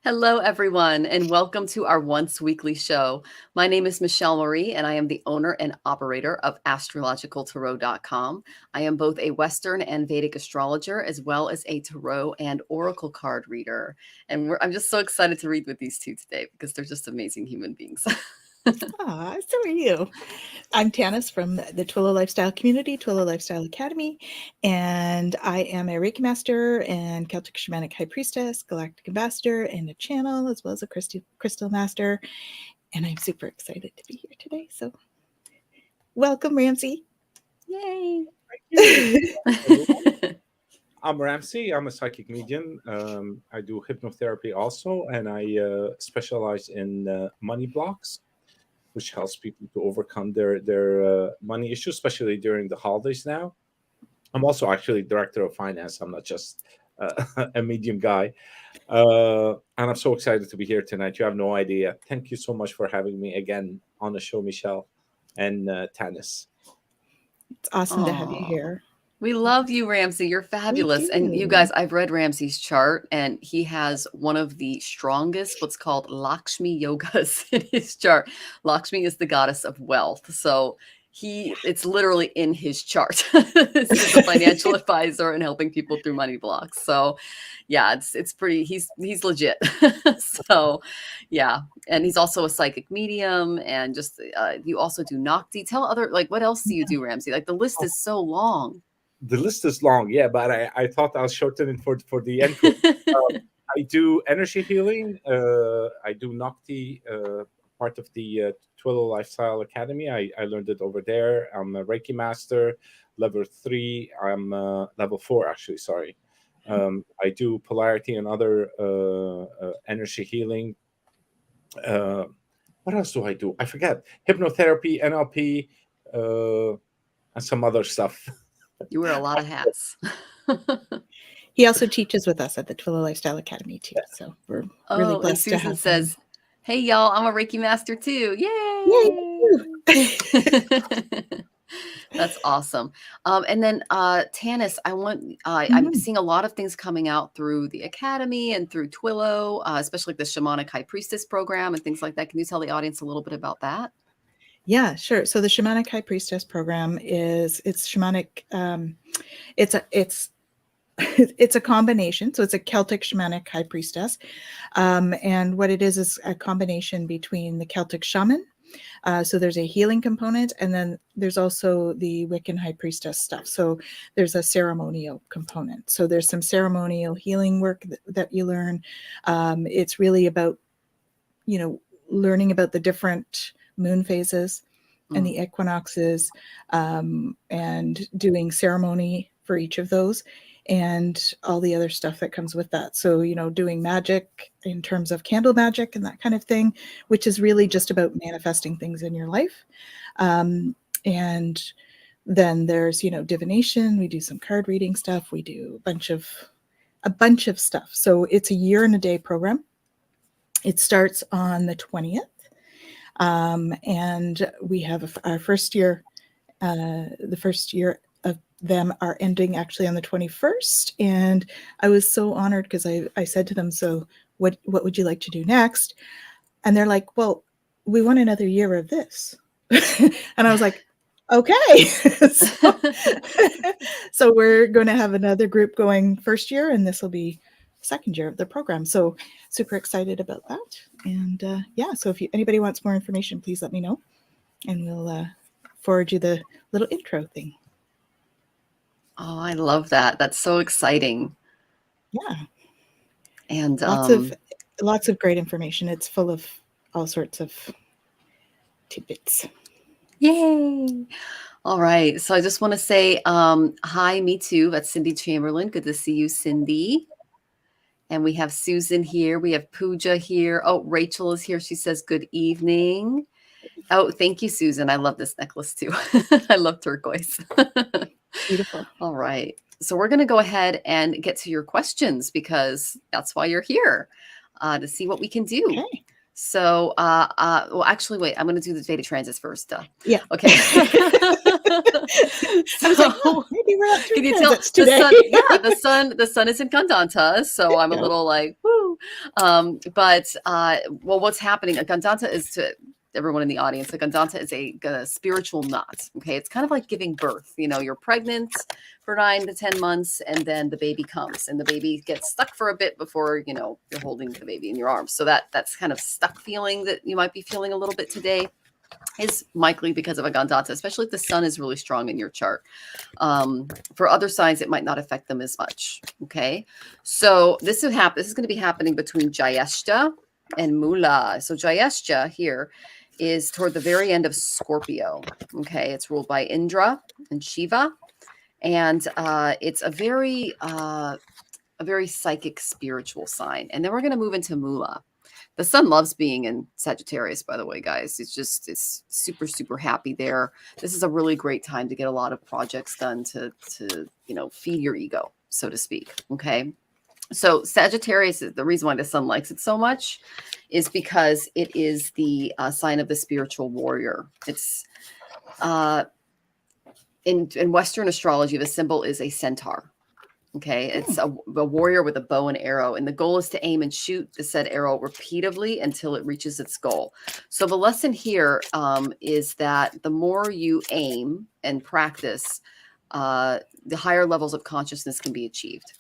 Hello, everyone, and welcome to our once weekly show. My name is Michelle Marie, and I am the owner and operator of astrologicaltarot.com. I am both a Western and Vedic astrologer, as well as a tarot and oracle card reader. And I'm just so excited to read with these two today because they're just amazing human beings. Aw, so are you. I'm Tanys from the Twillow Lifestyle Community, Twillow Lifestyle Academy, and I am a Reiki Master and Celtic Shamanic High Priestess, Galactic Ambassador, and a channel, as well as a Crystal Master. And I'm super excited to be here today. So welcome, Ramsey. Yay! I'm Ramsey. I'm a psychic medium. I do hypnotherapy also, and I specialize in money blocks, which helps people to overcome their money issues, especially during the holidays now. I'm also actually director of finance. I'm not just a medium guy. And I'm so excited to be here tonight. You have no idea. Thank you so much for having me again on the show, Michelle and Tanys. It's awesome to have you here. We love you, Ramsey. You're fabulous. And you guys, I've read Ramsey's chart, and he has one of the strongest, what's called Lakshmi yogas in his chart. Lakshmi is the goddess of wealth. So it's literally in his chart. He's a financial advisor and helping people through money blocks. So yeah, it's pretty, he's legit. So yeah. And he's also a psychic medium, and just, you also do Nocti. Tell what else do you do, Ramsey? Like, the list is so long. The list is long, yeah, but I thought I'll shorten it for the intro. I do energy healing. I do Nocti, part of the Twillow Lifestyle Academy. I learned it over there. I'm a Reiki Master, level 3. I'm level 4, actually, sorry. I do polarity and other energy healing. What else do I do? I forget. Hypnotherapy, NLP, and some other stuff. You wear a lot of hats. He also teaches with us at the Twillow Lifestyle Academy too. So we're really blessed to have him. Susan says, "Hey y'all, I'm a Reiki Master too. Yay!" That's awesome. And then Tanys, I'm seeing a lot of things coming out through the Academy and through Twillow, especially like the Shamanic High Priestess program and things like that. Can you tell the audience a little bit about that? Yeah, sure. So the Shamanic High Priestess program it's shamanic. It's a combination. So it's a Celtic Shamanic High Priestess. And what it is a combination between the Celtic shaman. So there's a healing component, and then there's also the Wiccan High Priestess stuff. So there's a ceremonial component. So there's some ceremonial healing work that you learn. It's really about, learning about the different moon phases and the equinoxes, and doing ceremony for each of those and all the other stuff that comes with that. So, doing magic in terms of candle magic and that kind of thing, which is really just about manifesting things in your life. And then there's, divination. We do some card reading stuff. We do a bunch of stuff. So it's a year and a day program. It starts on the 20th. And we have our first year, the first year of them are ending actually on the 21st. And I was so honored because I said to them, so what would you like to do next? And they're like, well, we want another year of this. And I was like, okay. So we're going to have another group going first year, and this will be second year of the program. So super excited about that. And so if anybody wants more information, please let me know, and we'll forward you the little intro thing. Oh, I love that. That's so exciting. Yeah. And lots of great information. It's full of all sorts of tidbits. Yay. All right. So I just want to say hi, me too. That's Cindy Chamberlain. Good to see you, Cindy. And we have Susan here. We have Pooja here. Oh, Rachel is here. She says, good evening. Oh, thank you, Susan. I love this necklace too. I love turquoise. Beautiful. All right. So we're going to go ahead and get to your questions, because that's why you're here, to see what we can do. Okay. So, well, actually, wait, I'm going to do the Vedic transits first. Yeah. Okay. I was like, oh, maybe we're not Can doing you tell transits today. the sun is in Gandanta, so I'm a Yeah. little like, woo. Well, what's happening? A Gandanta is, to everyone in the audience, a Gandanta is a spiritual knot. Okay. It's kind of like giving birth. You know, you're pregnant for 9 to 10 months, and then the baby comes, and the baby gets stuck for a bit before, you know, you're holding the baby in your arms. So that's kind of stuck feeling that you might be feeling a little bit today is likely because of a Gandanta, especially if the sun is really strong in your chart. For other signs, it might not affect them as much. Okay. So this is going to be happening between Jyeshta and Mula. So Jyeshta here is toward the very end of Scorpio. Okay. It's ruled by Indra and Shiva. And it's a very psychic, spiritual sign. And then we're going to move into Mula. The sun loves being in Sagittarius, by the way, guys. It's super, super happy there. This is a really great time to get a lot of projects done to you know, feed your ego, so to speak. Okay. So Sagittarius, the reason why the sun likes it so much is because it is the sign of the spiritual warrior. It's in Western astrology, the symbol is a centaur. Okay, it's a warrior with a bow and arrow, and the goal is to aim and shoot the said arrow repeatedly until it reaches its goal. So the lesson here is that the more you aim and practice, the higher levels of consciousness can be achieved.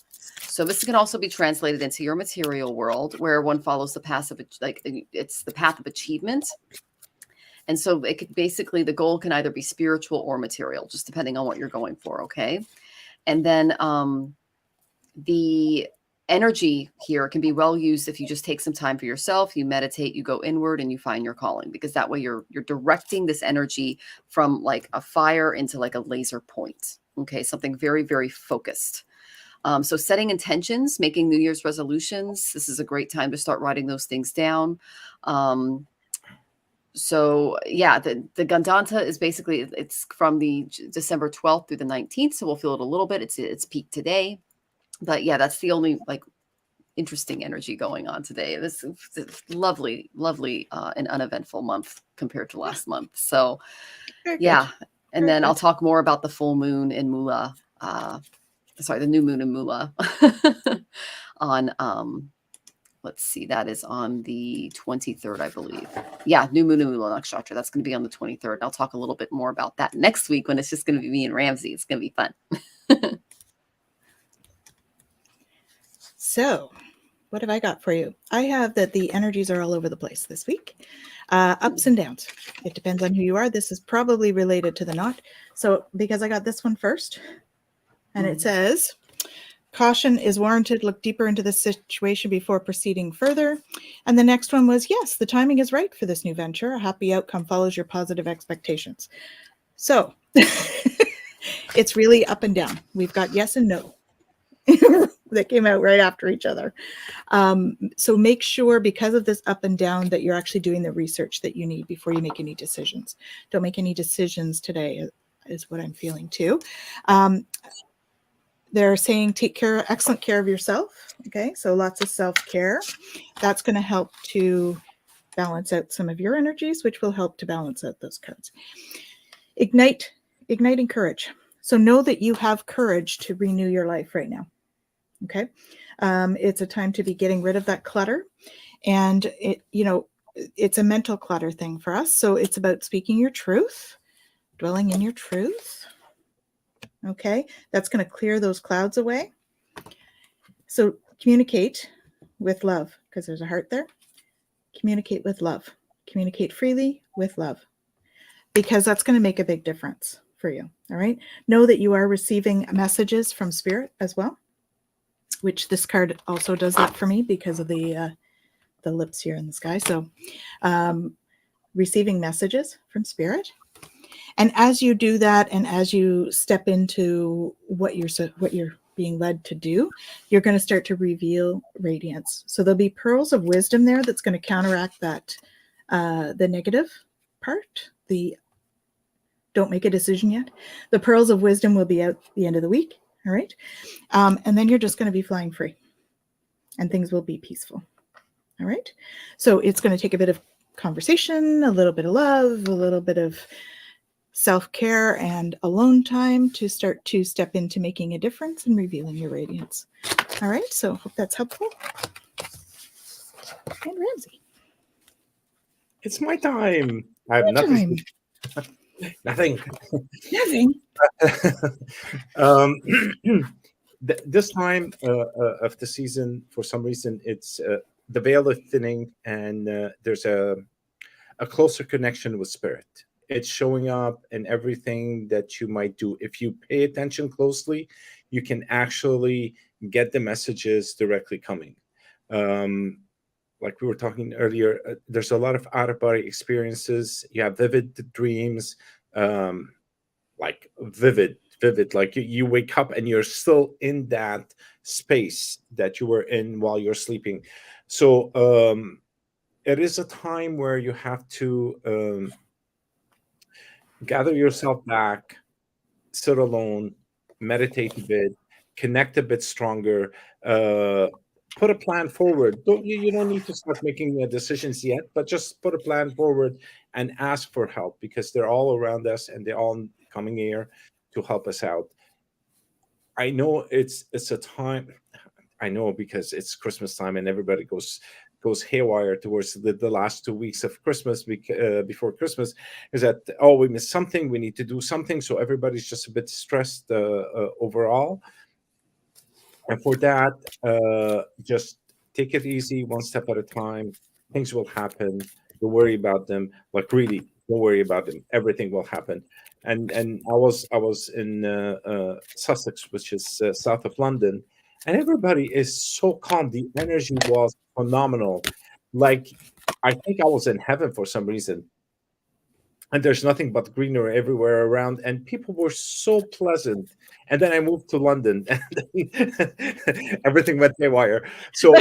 So this can also be translated into your material world, where one follows the path of, like, it's the path of achievement. And so it could basically, the goal can either be spiritual or material, just depending on what you're going for. Okay, and then the energy here can be well used if you just take some time for yourself, you meditate, you go inward, and you find your calling, because that way you're directing this energy from like a fire into like a laser point. Okay, something very, very focused. So setting intentions, making New Year's resolutions, this is a great time to start writing those things down. So yeah, the Gandanta is basically, it's from the December 12th through the 19th. So we'll feel it a little bit. It's peak today. But yeah, that's the only like interesting energy going on today. This is lovely, lovely and uneventful month compared to last month. So yeah. And then I'll talk more about the full moon in Mula. The new moon in Mula on, let's see, that is on the 23rd, I believe. Yeah, new moon in Mula Nakshatra. That's going to be on the 23rd. I'll talk a little bit more about that next week when it's just going to be me and Ramsey. It's going to be fun. So, what have I got for you? I have that the energies are all over the place this week. Ups and downs. It depends on who you are. This is probably related to the knot. So, because I got this one first, and it says, caution is warranted. Look deeper into the situation before proceeding further. And the next one was, yes, the timing is right for this new venture. A happy outcome follows your positive expectations. So, it's really up and down. We've got yes and no. That came out right after each other. So make sure, because of this up and down, that you're actually doing the research that you need before you make any decisions. Don't make any decisions today, is what I'm feeling too. They're saying take excellent care of yourself. Okay, so lots of self-care. That's going to help to balance out some of your energies, which will help to balance out those cards. Igniting courage. So know that you have courage to renew your life right now. Okay. It's a time to be getting rid of that clutter, and it's a mental clutter thing for us. So it's about speaking your truth, dwelling in your truth. Okay. That's going to clear those clouds away. So communicate with love, because there's a heart there. Communicate with love, communicate freely with love, because that's going to make a big difference for you. All right. Know that you are receiving messages from spirit as well, which this card also does that for me because of the lips here in the sky. So receiving messages from spirit. And as you do that, and as you step into what you're being led to do, you're going to start to reveal radiance. So there'll be pearls of wisdom there that's going to counteract that, the negative part, the don't make a decision yet. The pearls of wisdom will be out the end of the week. All right. And then you're just going to be flying free, and things will be peaceful. All right. So it's going to take a bit of conversation, a little bit of love, a little bit of self-care and alone time to start to step into making a difference and revealing your radiance. All right. So hope that's helpful. And Ramsey. It's my time. I have Your nothing. time. Nothing. Nothing. um, this time of the season, for some reason, it's the veil is thinning, and there's a closer connection with spirit. It's showing up in everything that you might do. If you pay attention closely, you can actually get the messages directly coming. Like we were talking earlier, there's a lot of out-of-body experiences. You have vivid dreams, like vivid, like you wake up and you're still in that space that you were in while you're sleeping. So it is a time where you have to gather yourself back, sit alone, meditate a bit, connect a bit stronger, put a plan forward. You don't need to start making decisions yet, but just put a plan forward and ask for help, because they're all around us and they're all coming here to help us out. I know it's a time. I know because it's Christmas time and everybody goes haywire towards the last 2 weeks of Christmas, before Christmas, is that, oh, we missed something, we need to do something, so everybody's just a bit stressed overall. And for that, just take it easy, one step at a time. Things will happen. Don't worry about them. Like, really, don't worry about them. Everything will happen. And I was in Sussex, which is south of London, and everybody is so calm. The energy was phenomenal. Like, I think I was in heaven for some reason. And there's nothing but greenery everywhere around, and people were so pleasant. And then I moved to London, and everything went haywire. So,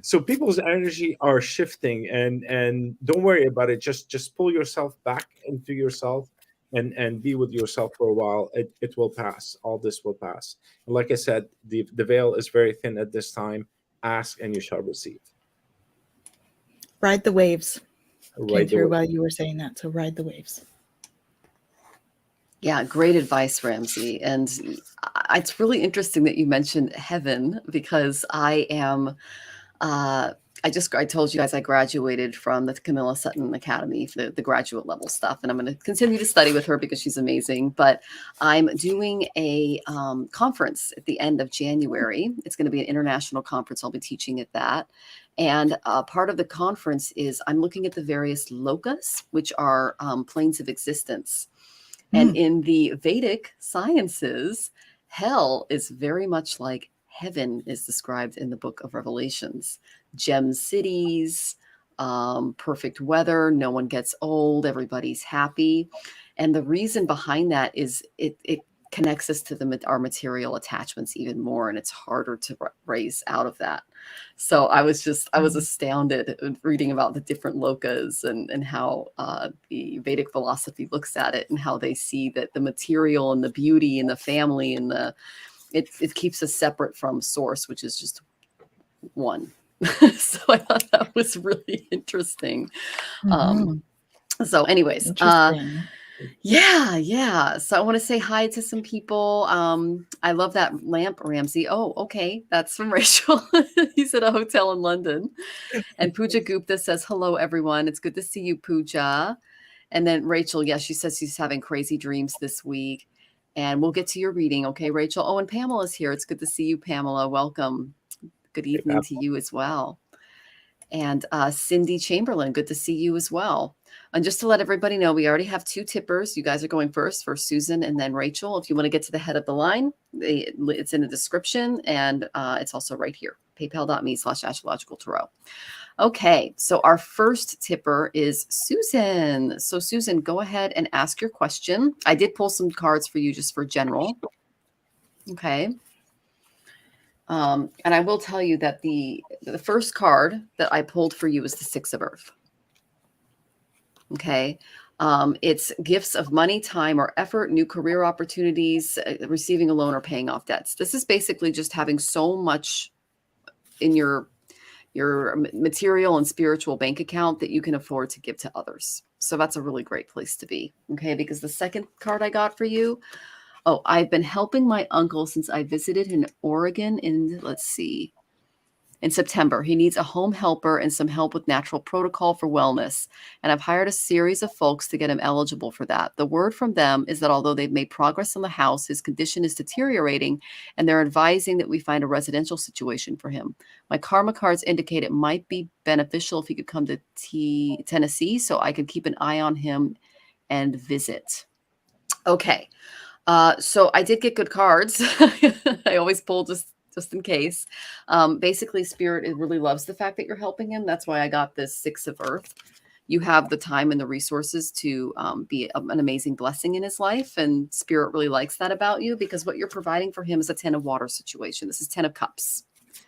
so people's energy are shifting, and don't worry about it. Just pull yourself back into yourself, and be with yourself for a while. It will pass. All this will pass. And like I said, the veil is very thin at this time. Ask and you shall receive. Ride the waves. Came Right through away. while you were saying that. So ride the waves. Yeah, great advice, Ramsey. And it's really interesting that you mentioned heaven, because I am, I told you guys I graduated from the Komilla Academy, the graduate level stuff, and I'm going to continue to study with her because she's amazing. But I'm doing a conference at the end of January. It's going to be an international conference. I'll be teaching at that. And part of the conference is I'm looking at the various lokas, which are planes of existence. And in the Vedic sciences, hell is very much like heaven is described in the book of Revelations. Gem cities, perfect weather, no one gets old, everybody's happy. And the reason behind that is it connects us to our material attachments even more, and it's harder to raise out of that. So I was astounded reading about the different lokas and how the Vedic philosophy looks at it, and how they see that the material and the beauty and the family and it keeps us separate from source, which is just one. So I thought that was really interesting. So anyways, yeah. So I want to say hi to some people. I love that lamp, Ramsey. Oh, okay. That's from Rachel. He's at a hotel in London. And Pooja Gupta says, hello, everyone. It's good to see you, Pooja. And then Rachel, yes, she says she's having crazy dreams this week. And we'll get to your reading. Okay, Rachel. Oh, and Pamela's here. It's good to see you, Pamela. Welcome. Good evening to you as well. And Cindy Chamberlain, good to see you as well. And just to let everybody know, we already have 2 tippers. You guys are going first Susan and then Rachel. If you want to get to the head of the line, it's in the description, and it's also right here, paypal.me/astrologicaltarot. Okay, so our first tipper is Susan. So Susan, go ahead and ask your question. I did pull some cards for you just for general. Okay. And I will tell you that the first card that I pulled for you is the 6 of Earth. Okay. It's gifts of money, time, or effort, new career opportunities, receiving a loan, or paying off debts. This is basically just having so much in your material and spiritual bank account that you can afford to give to others. So that's a really great place to be. Okay. Because the second card I got for you, oh, I've been helping my uncle since I visited in Oregon in, let's see, in September. He needs a home helper and some help with natural protocol for wellness. And I've hired a series of folks to get him eligible for that. The word from them is that although they've made progress on the house, his condition is deteriorating, and they're advising that we find a residential situation for him. My karma cards indicate it might be beneficial if he could come to Tennessee so I could keep an eye on him and visit. Okay. So I did get good cards. I always pull just in case. Basically, Spirit, it really loves the fact that you're helping him. That's why I got this 6 of Earth. You have the time and the resources to be an amazing blessing in his life. And Spirit really likes that about you, because what you're providing for him is a 10 of Water situation. This is 10 of Cups.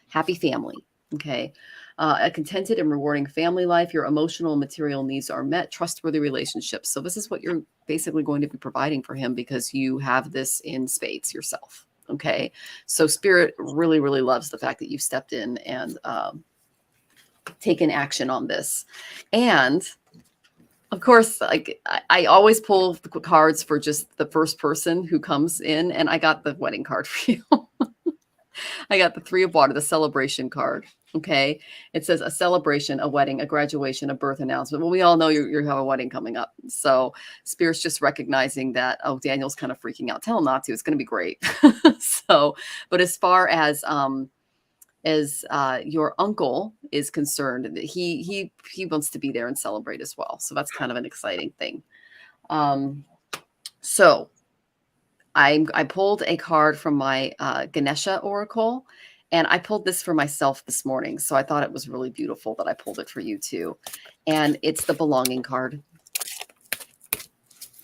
Happy family. Okay. A contented and rewarding family life. Your emotional and material needs are met. Trustworthy relationships. So this is what you're basically going to be providing for him, because you have this in spades yourself. Okay. So Spirit really, really loves the fact that you've stepped in and taken action on this. And of course, like I always pull the cards for just the first person who comes in, and I got the wedding card for you. I got the 3 of Water, the celebration card. Okay. It says a celebration, a wedding, a graduation, a birth announcement. Well, we all know you have a wedding coming up. So Spirit's just recognizing that, oh, Daniel's kind of freaking out. Tell him not to. It's going to be great. So, but as far as your uncle is concerned, he wants to be there and celebrate as well. So that's kind of an exciting thing. So I pulled a card from my Ganesha Oracle, and I pulled this for myself this morning. So I thought it was really beautiful that I pulled it for you too. And it's the belonging card.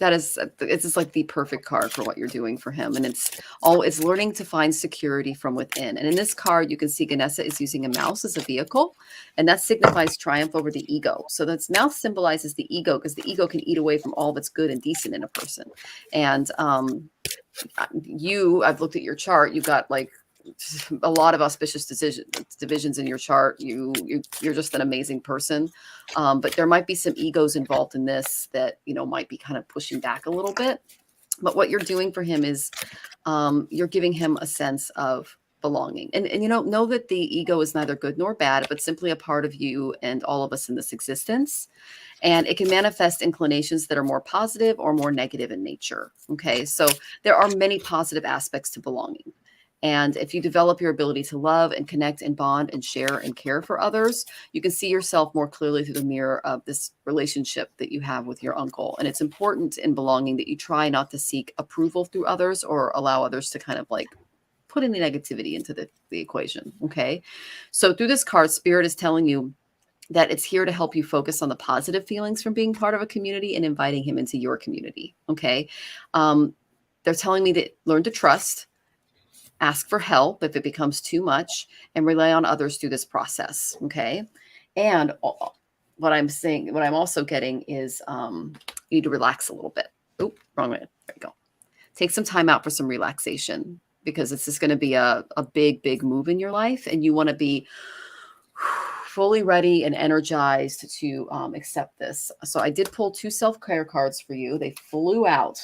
It's just like the perfect card for what you're doing for him. And it's learning to find security from within. And in this card, you can see Ganesha is using a mouse as a vehicle, and that signifies triumph over the ego. So that's mouth symbolizes the ego, because the ego can eat away from all that's good and decent in a person. And I've looked at your chart. You've got like a lot of auspicious divisions in your chart. You're just an amazing person. But there might be some egos involved in this that, might be kind of pushing back a little bit. But what you're doing for him is you're giving him a sense of belonging. And know that the ego is neither good nor bad, but simply a part of you and all of us in this existence. And it can manifest inclinations that are more positive or more negative in nature. Okay. So there are many positive aspects to belonging. And if you develop your ability to love and connect and bond and share and care for others, you can see yourself more clearly through the mirror of this relationship that you have with your uncle. And it's important in belonging that you try not to seek approval through others or allow others to kind of like put any negativity into the equation. Okay. So through this card, Spirit is telling you that it's here to help you focus on the positive feelings from being part of a community and inviting him into your community. Okay. They're telling me that learn to trust, ask for help if it becomes too much, and rely on others through this process. Okay. And what I'm also getting is you need to relax a little bit. Oh, wrong way. There you go. Take some time out for some relaxation, because this is going to be a big, big move in your life, and you want to be fully ready and energized to accept this. So I did pull 2 self-care cards for you. They flew out.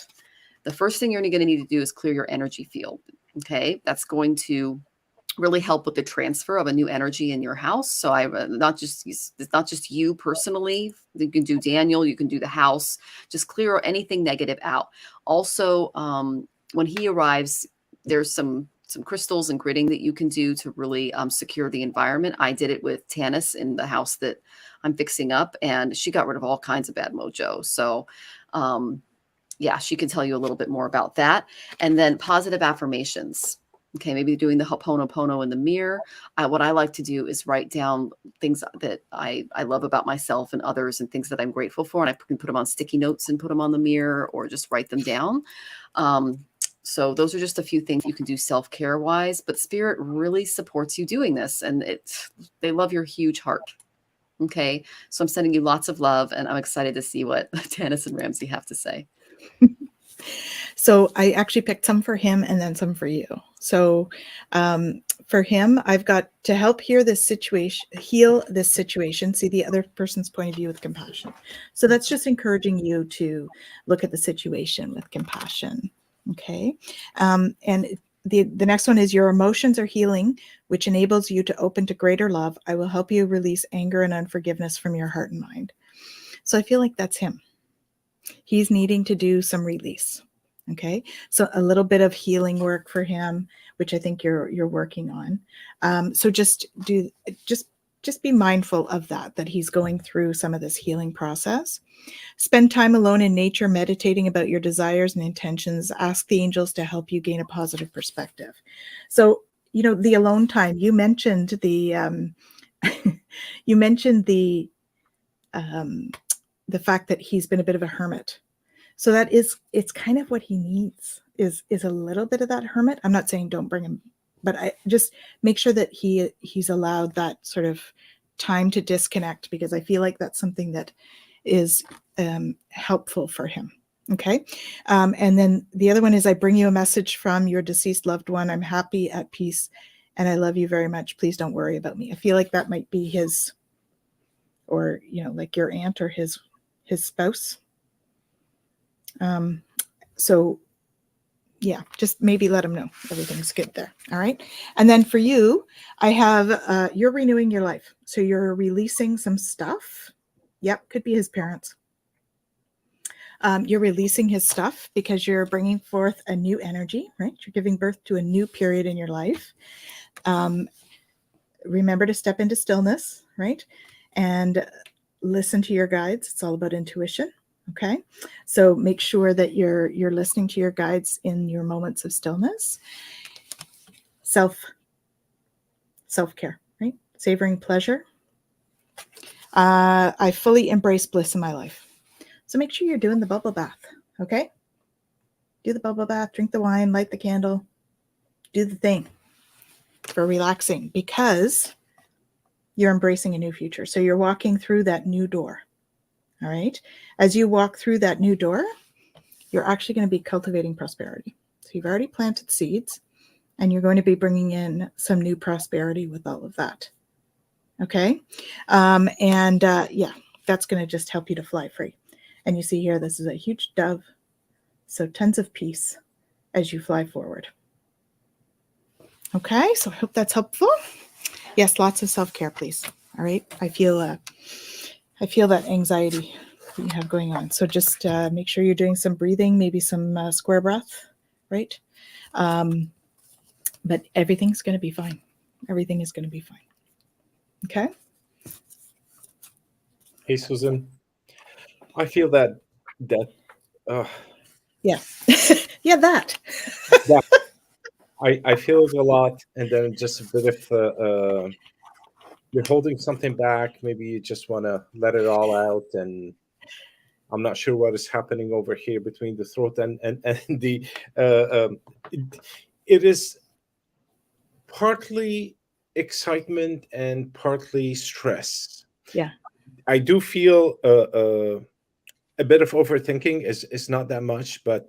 The first thing you're going to need to do is clear your energy field. Okay. That's going to really help with the transfer of a new energy in your house. So it's not just you personally. You can do Daniel, you can do the house, just clear anything negative out. Also, when he arrives, there's some crystals and gritting that you can do to really secure the environment. I did it with Tanys in the house that I'm fixing up, and she got rid of all kinds of bad mojo. So, yeah, she can tell you a little bit more about that. And then positive affirmations. Okay, maybe doing the Ho'oponopono in the mirror. What I like to do is write down things that I love about myself and others, and things that I'm grateful for. And I can put them on sticky notes and put them on the mirror, or just write them down. So those are just a few things you can do self-care wise, but Spirit really supports you doing this, and they love your huge heart. Okay. So I'm sending you lots of love, and I'm excited to see what Tanys and Ramsey have to say. So I actually picked some for him and then some for you. So for him, I've got to help heal this situation, see the other person's point of view with compassion. So that's just encouraging you to look at the situation with compassion. Okay. And the next one is, your emotions are healing, which enables you to open to greater love. I will help you release anger and unforgiveness from your heart and mind. So I feel like that's him. He's needing to do some release. Okay. So a little bit of healing work for him, which I think you're working on. So just be mindful of that he's going through some of this healing process. Spend time alone in nature, meditating about your desires and intentions. Ask the angels to help you gain a positive perspective. So, the alone time, you mentioned the fact that he's been a bit of a hermit. So it's kind of what he needs is a little bit of that hermit. I'm not saying don't bring him, but I just make sure that he's allowed that sort of time to disconnect, because I feel like that's something that is helpful for him. Okay. And then the other one is, I bring you a message from your deceased loved one. I'm happy, at peace, and I love you very much. Please don't worry about me. I feel like that might be his, or, like your aunt or his spouse. So yeah, just maybe let him know everything's good there. All right. And then for you, I have, you're renewing your life. So you're releasing some stuff. Yep. Could be his parents. You're releasing his stuff because you're bringing forth a new energy, right? You're giving birth to a new period in your life. Remember to step into stillness, right? And listen to your guides. It's all about intuition. Okay. So make sure that you're listening to your guides in your moments of stillness. Self-care, right? Savoring pleasure. I fully embrace bliss in my life. So make sure you're doing the bubble bath. Okay. Do the bubble bath, drink the wine, light the candle, do the thing for relaxing, because you're embracing a new future. So you're walking through that new door. All right. As you walk through that new door, you're actually going to be cultivating prosperity. So you've already planted seeds, and you're going to be bringing in some new prosperity with all of that. Okay. Yeah, that's going to just help you to fly free. And you see here, this is a huge dove. So tons of peace as you fly forward. Okay. So I hope that's helpful. Yes. Lots of self-care, please. All right. I feel that anxiety that you have going on. So just make sure you're doing some breathing, maybe some square breath, right? But everything's going to be fine. Everything is going to be fine. Okay? Hey, Susan. I feel that. Yeah. Yeah, that. Yeah. I feel it a lot, and then just a bit of you're holding something back. Maybe you just want to let it all out, and I'm not sure what is happening over here between the throat and the. It is partly excitement and partly stress. Yeah. I do feel a bit of overthinking. Is not that much, but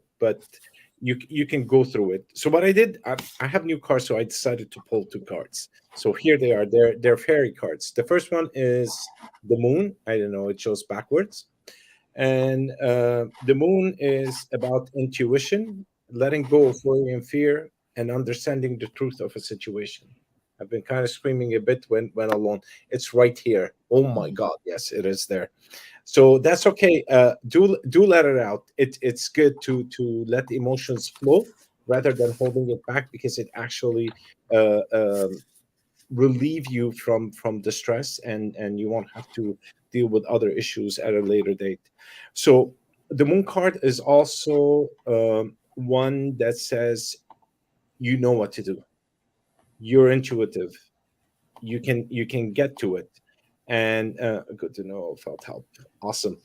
you can go through it. So what I did, I have new cards, so I decided to pull two cards. So here they are. They're fairy cards. The first one is the moon. I don't know, it shows backwards. And the moon is about intuition, letting go of worry and fear, and understanding the truth of a situation. I've been kind of screaming a bit when alone. It's right here. Oh my God, yes, it is there. So that's okay. Do let it out. It's good to let the emotions flow rather than holding it back, because it actually relieve you from the stress, and you won't have to deal with other issues at a later date. So the moon card is also one that says you know what to do. You're intuitive. You can get to it, and good to know. Felt help. Awesome.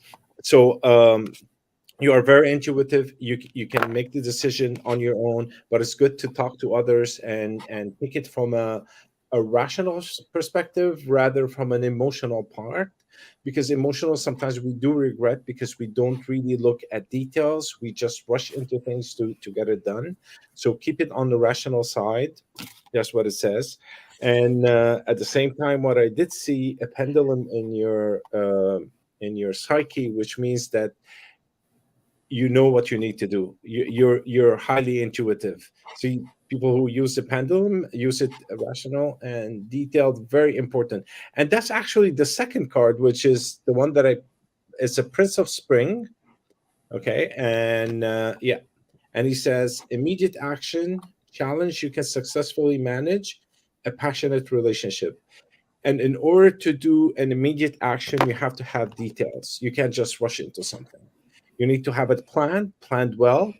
So you are very intuitive. You can make the decision on your own, but it's good to talk to others and pick it from a rational perspective rather from an emotional part. because emotional, sometimes we do regret because we don't really look at details. We just rush into things to get it done. So keep it on the rational side. That's what it says. And at the same time, what I did see, a pendulum in your psyche, which means that you know what you need to do. You're highly intuitive. See, people who use the pendulum use it rational and detailed, very important. And that's actually the second card, which is the one that it's a Prince of Spring. Okay, and yeah, and he says immediate action, challenge you can successfully manage, a passionate relationship. And in order to do an immediate action, you have to have details. You can't just rush into something. You need to have it planned well.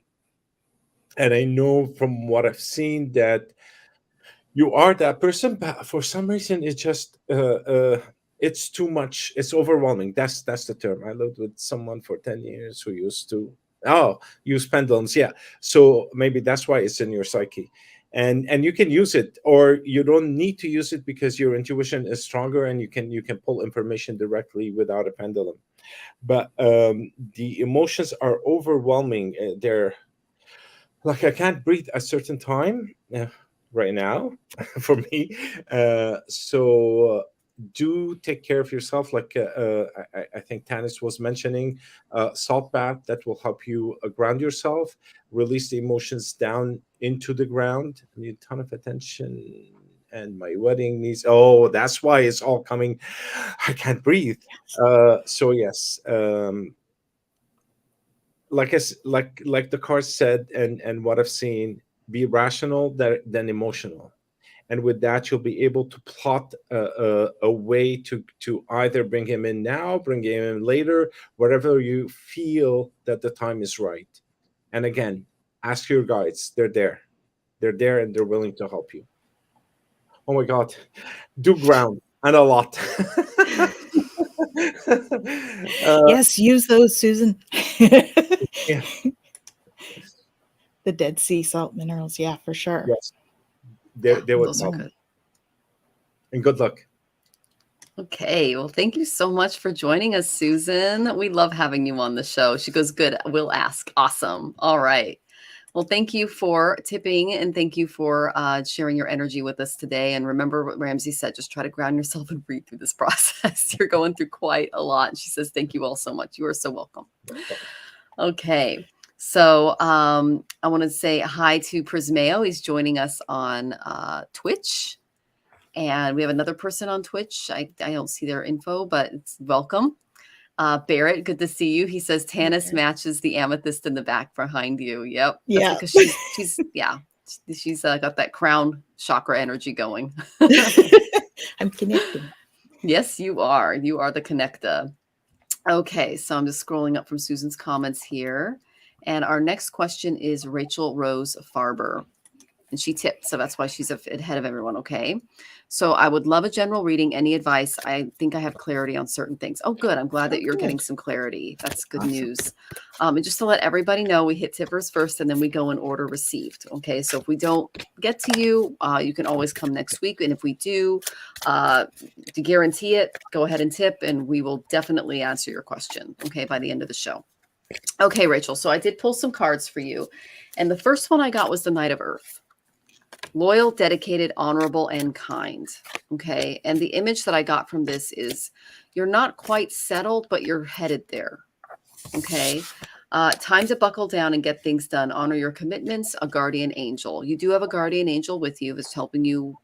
And I know from what I've seen that you are that person, but for some reason it's just it's too much. It's overwhelming. That's the term. I lived with someone for 10 years who used to use pendulums. Yeah. So maybe that's why it's in your psyche. And you can use it, or you don't need to use it because your intuition is stronger and you can pull information directly without a pendulum. But the emotions are overwhelming. They're like, I can't breathe at a certain time right now for me. So do take care of yourself. Like I think Tanys was mentioning, salt bath that will help you ground yourself, release the emotions down into the ground. I need a ton of attention. And my wedding needs. Oh, that's why it's all coming. I can't breathe. So yes. Like the card said, and what I've seen, be rational than emotional, and with that you'll be able to plot a way to either bring him in now, bring him in later, wherever you feel that the time is right. And again, ask your guides. They're there, and they're willing to help you. Oh my God, do ground, and a lot. Yes, use those, Susan. Yeah. The Dead Sea salt minerals, yeah, for sure. Yes, they would Those are help. good. And good luck. Okay, well, thank you so much for joining us, Susan. We love having you on the show. She goes, good, we'll ask. Awesome. All right. Well, thank you for tipping, and thank you for sharing your energy with us today. And remember what Ramsey said, just try to ground yourself and breathe through this process. You're going through quite a lot. She says, thank you all so much. You are so welcome. Okay. So I want to say hi to Prismeo. He's joining us on Twitch. And we have another person on Twitch. I don't see their info, but it's welcome. Barrett, good to see you. He says Tanys matches the amethyst in the back behind you. Yep. That's Yeah. because she's got that crown chakra energy going. I'm connecting. Yes, you are. You are the connector. Okay, so I'm just scrolling up from Susan's comments here. And our next question is Rachel Rose Farber. And she tipped, so that's why she's ahead of everyone, okay? So I would love a general reading. Any advice? I think I have clarity on certain things. Oh, good. I'm glad that you're getting some clarity. That's good news. And just to let everybody know, we hit tippers first, and then we go in order received, okay? So if we don't get to you, you can always come next week. And if we do, to guarantee it, go ahead and tip, and we will definitely answer your question, okay, by the end of the show. Okay, Rachel, so I did pull some cards for you. And the first one I got was the Knight of Earth. Loyal, dedicated, honorable, and kind. Okay. And the image that I got from this is you're not quite settled, but you're headed there. Okay. Time to buckle down and get things done. Honor your commitments. A guardian angel. You do have a guardian angel with you that's helping you,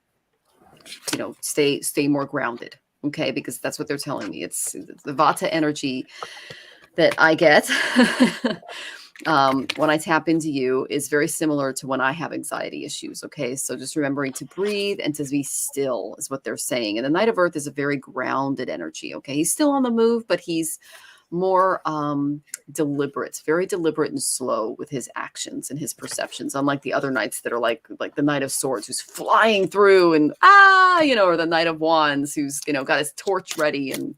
stay more grounded. Okay. Because that's what they're telling me. It's the Vata energy that I get. When I tap into you is very similar to when I have anxiety issues. Okay. So just remembering to breathe and to be still is what they're saying. And the Knight of Earth is a very grounded energy. Okay. He's still on the move, but he's more deliberate, very deliberate and slow with his actions and his perceptions. Unlike the other knights that are like the Knight of Swords, who's flying through and, or the Knight of Wands, who's, got his torch ready. And,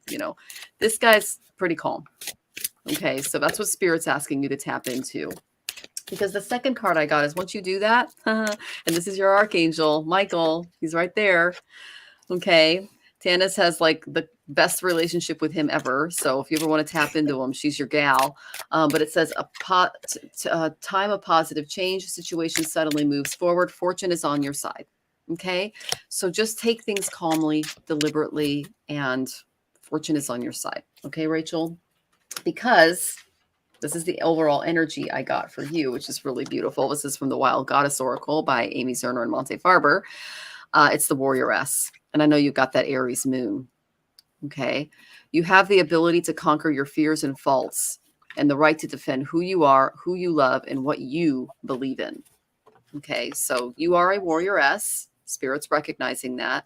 this guy's pretty calm. Okay, so that's what Spirit's asking you to tap into. Because the second card I got is once you do that, and this is your Archangel, Michael, he's right there. Okay, Tanys has like the best relationship with him ever. So if you ever want to tap into him, she's your gal. But it says a time of positive change. Situation suddenly moves forward. Fortune is on your side. Okay. So just take things calmly, deliberately, and fortune is on your side. Okay, Rachel? Because this is the overall energy I got for you, which is really beautiful. This is from the Wild Goddess Oracle by Amy Zerner and Monte Farber. It's the Warrioress. And I know you got that Aries moon. Okay. You have the ability to conquer your fears and faults and the right to defend who you are, who you love, and what you believe in. Okay. So you are a warrioress. Spirit's recognizing that.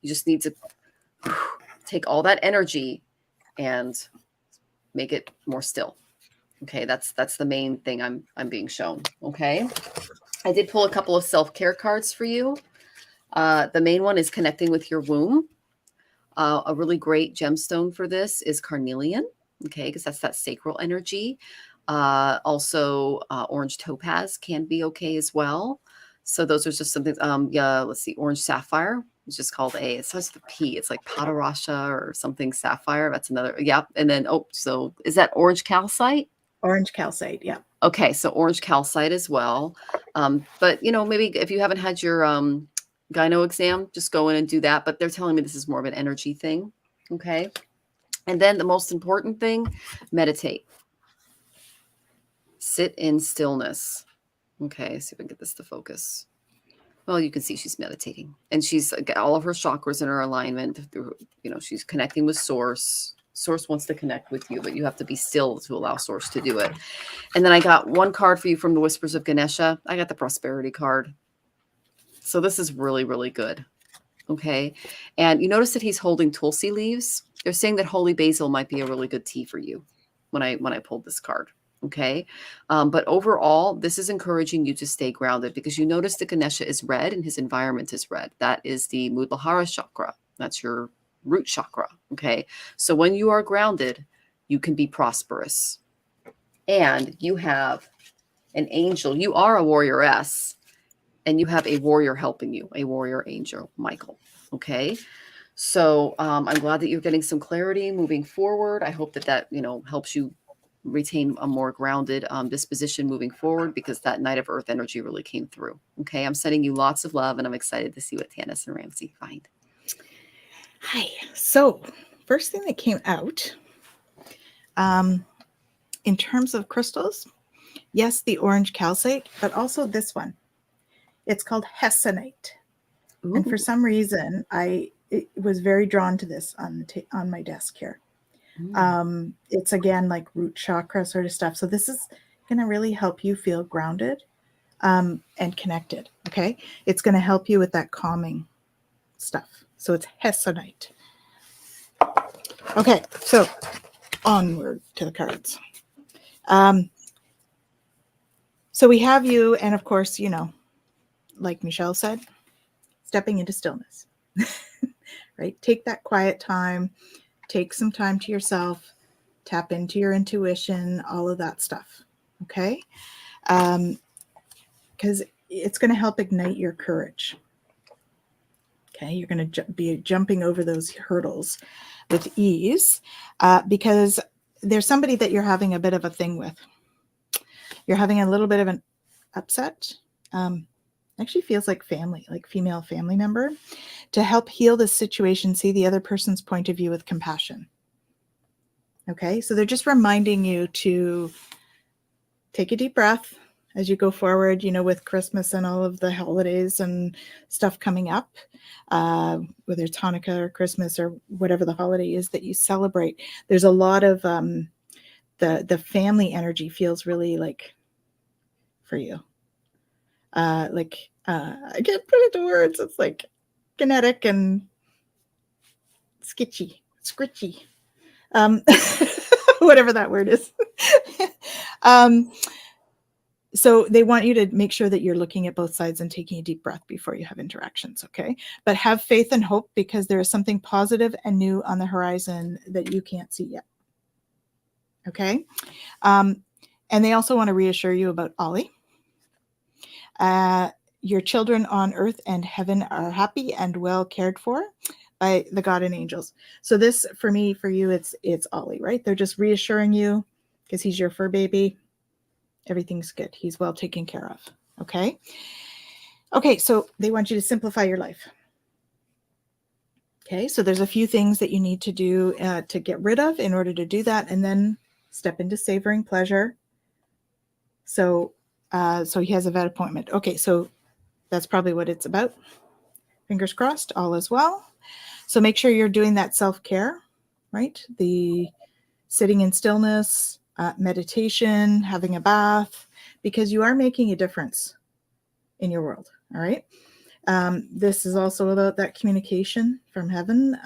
You just need to take all that energy and make it more still. Okay. That's the main thing I'm being shown. Okay. I did pull a couple of self-care cards for you. The main one is connecting with your womb. A really great gemstone for this is carnelian, okay, because that's that sacral energy. Also, orange topaz can be okay as well. So those are just something. Yeah, let's see, orange sapphire. It's just called it starts with a P. It's like Padarasha or something sapphire. That's another. Yeah, and then so is that orange calcite? Orange calcite, yeah. Okay, so orange calcite as well. But maybe if you haven't had your gyno exam, just go in and do that. But they're telling me this is more of an energy thing. Okay. And then the most important thing, meditate. Sit in stillness. Okay. See if I can get this to focus. Well, you can see she's meditating and she's got all of her chakras in her alignment. She's connecting with source. Source wants to connect with you, but you have to be still to allow source to do it. And then I got one card for you from the Whispers of Ganesha. I got the prosperity card. So this is really, really good. Okay. And you notice that he's holding Tulsi leaves. They're saying that holy basil might be a really good tea for you when I pulled this card. Okay. But overall, this is encouraging you to stay grounded because you notice that Ganesha is red and his environment is red. That is the Muladhara chakra. That's your root chakra. Okay. So when you are grounded, you can be prosperous. And you have an angel. You are a warrioress. And you have a warrior helping you, a warrior angel, Michael. Okay. So I'm glad that you're getting some clarity moving forward. I hope that helps you retain a more grounded disposition moving forward because that Knight of Earth energy really came through. Okay. I'm sending you lots of love and I'm excited to see what Tanys and Ramsey find. Hi. So first thing that came out in terms of crystals, yes, the orange calcite, but also this one. It's called hessonite. Ooh. And for some reason, I was very drawn to this on my desk here. It's again like root chakra sort of stuff. So this is going to really help you feel grounded and connected. Okay. It's going to help you with that calming stuff. So it's hessonite. Okay. So onward to the cards. So we have you, and of course, like Michelle said, stepping into stillness, right? Take that quiet time, take some time to yourself, tap into your intuition, all of that stuff. Okay. Because it's going to help ignite your courage. Okay. You're going to be jumping over those hurdles with ease because there's somebody that you're having a bit of a thing with. You're having a little bit of an upset. Actually feels like family, like female family member, to help heal this situation, see the other person's point of view with compassion. Okay, so they're just reminding you to take a deep breath as you go forward, with Christmas and all of the holidays and stuff coming up, whether it's Hanukkah or Christmas or whatever the holiday is that you celebrate. There's a lot of the family energy feels really like for you. I can't put it to words. It's like kinetic and skitchy, whatever that word is. So they want you to make sure that you're looking at both sides and taking a deep breath before you have interactions. Okay. But have faith and hope because there is something positive and new on the horizon that you can't see yet. Okay. And they also want to reassure you about Ollie. Your children on earth and heaven are happy and well cared for. by the God and angels. So this, for me, for you, it's Ollie, right? They're just reassuring you because he's your fur baby. Everything's good. He's well taken care of. Okay. Okay. So they want you to simplify your life. Okay. So there's a few things that you need to do to get rid of in order to do that, and then step into savoring pleasure. So, so he has a vet appointment. Okay. So that's probably what it's about. Fingers crossed, all is well. So make sure you're doing that self-care, right? The sitting in stillness, meditation, having a bath, because you are making a difference in your world. All right. This is also about that communication from heaven.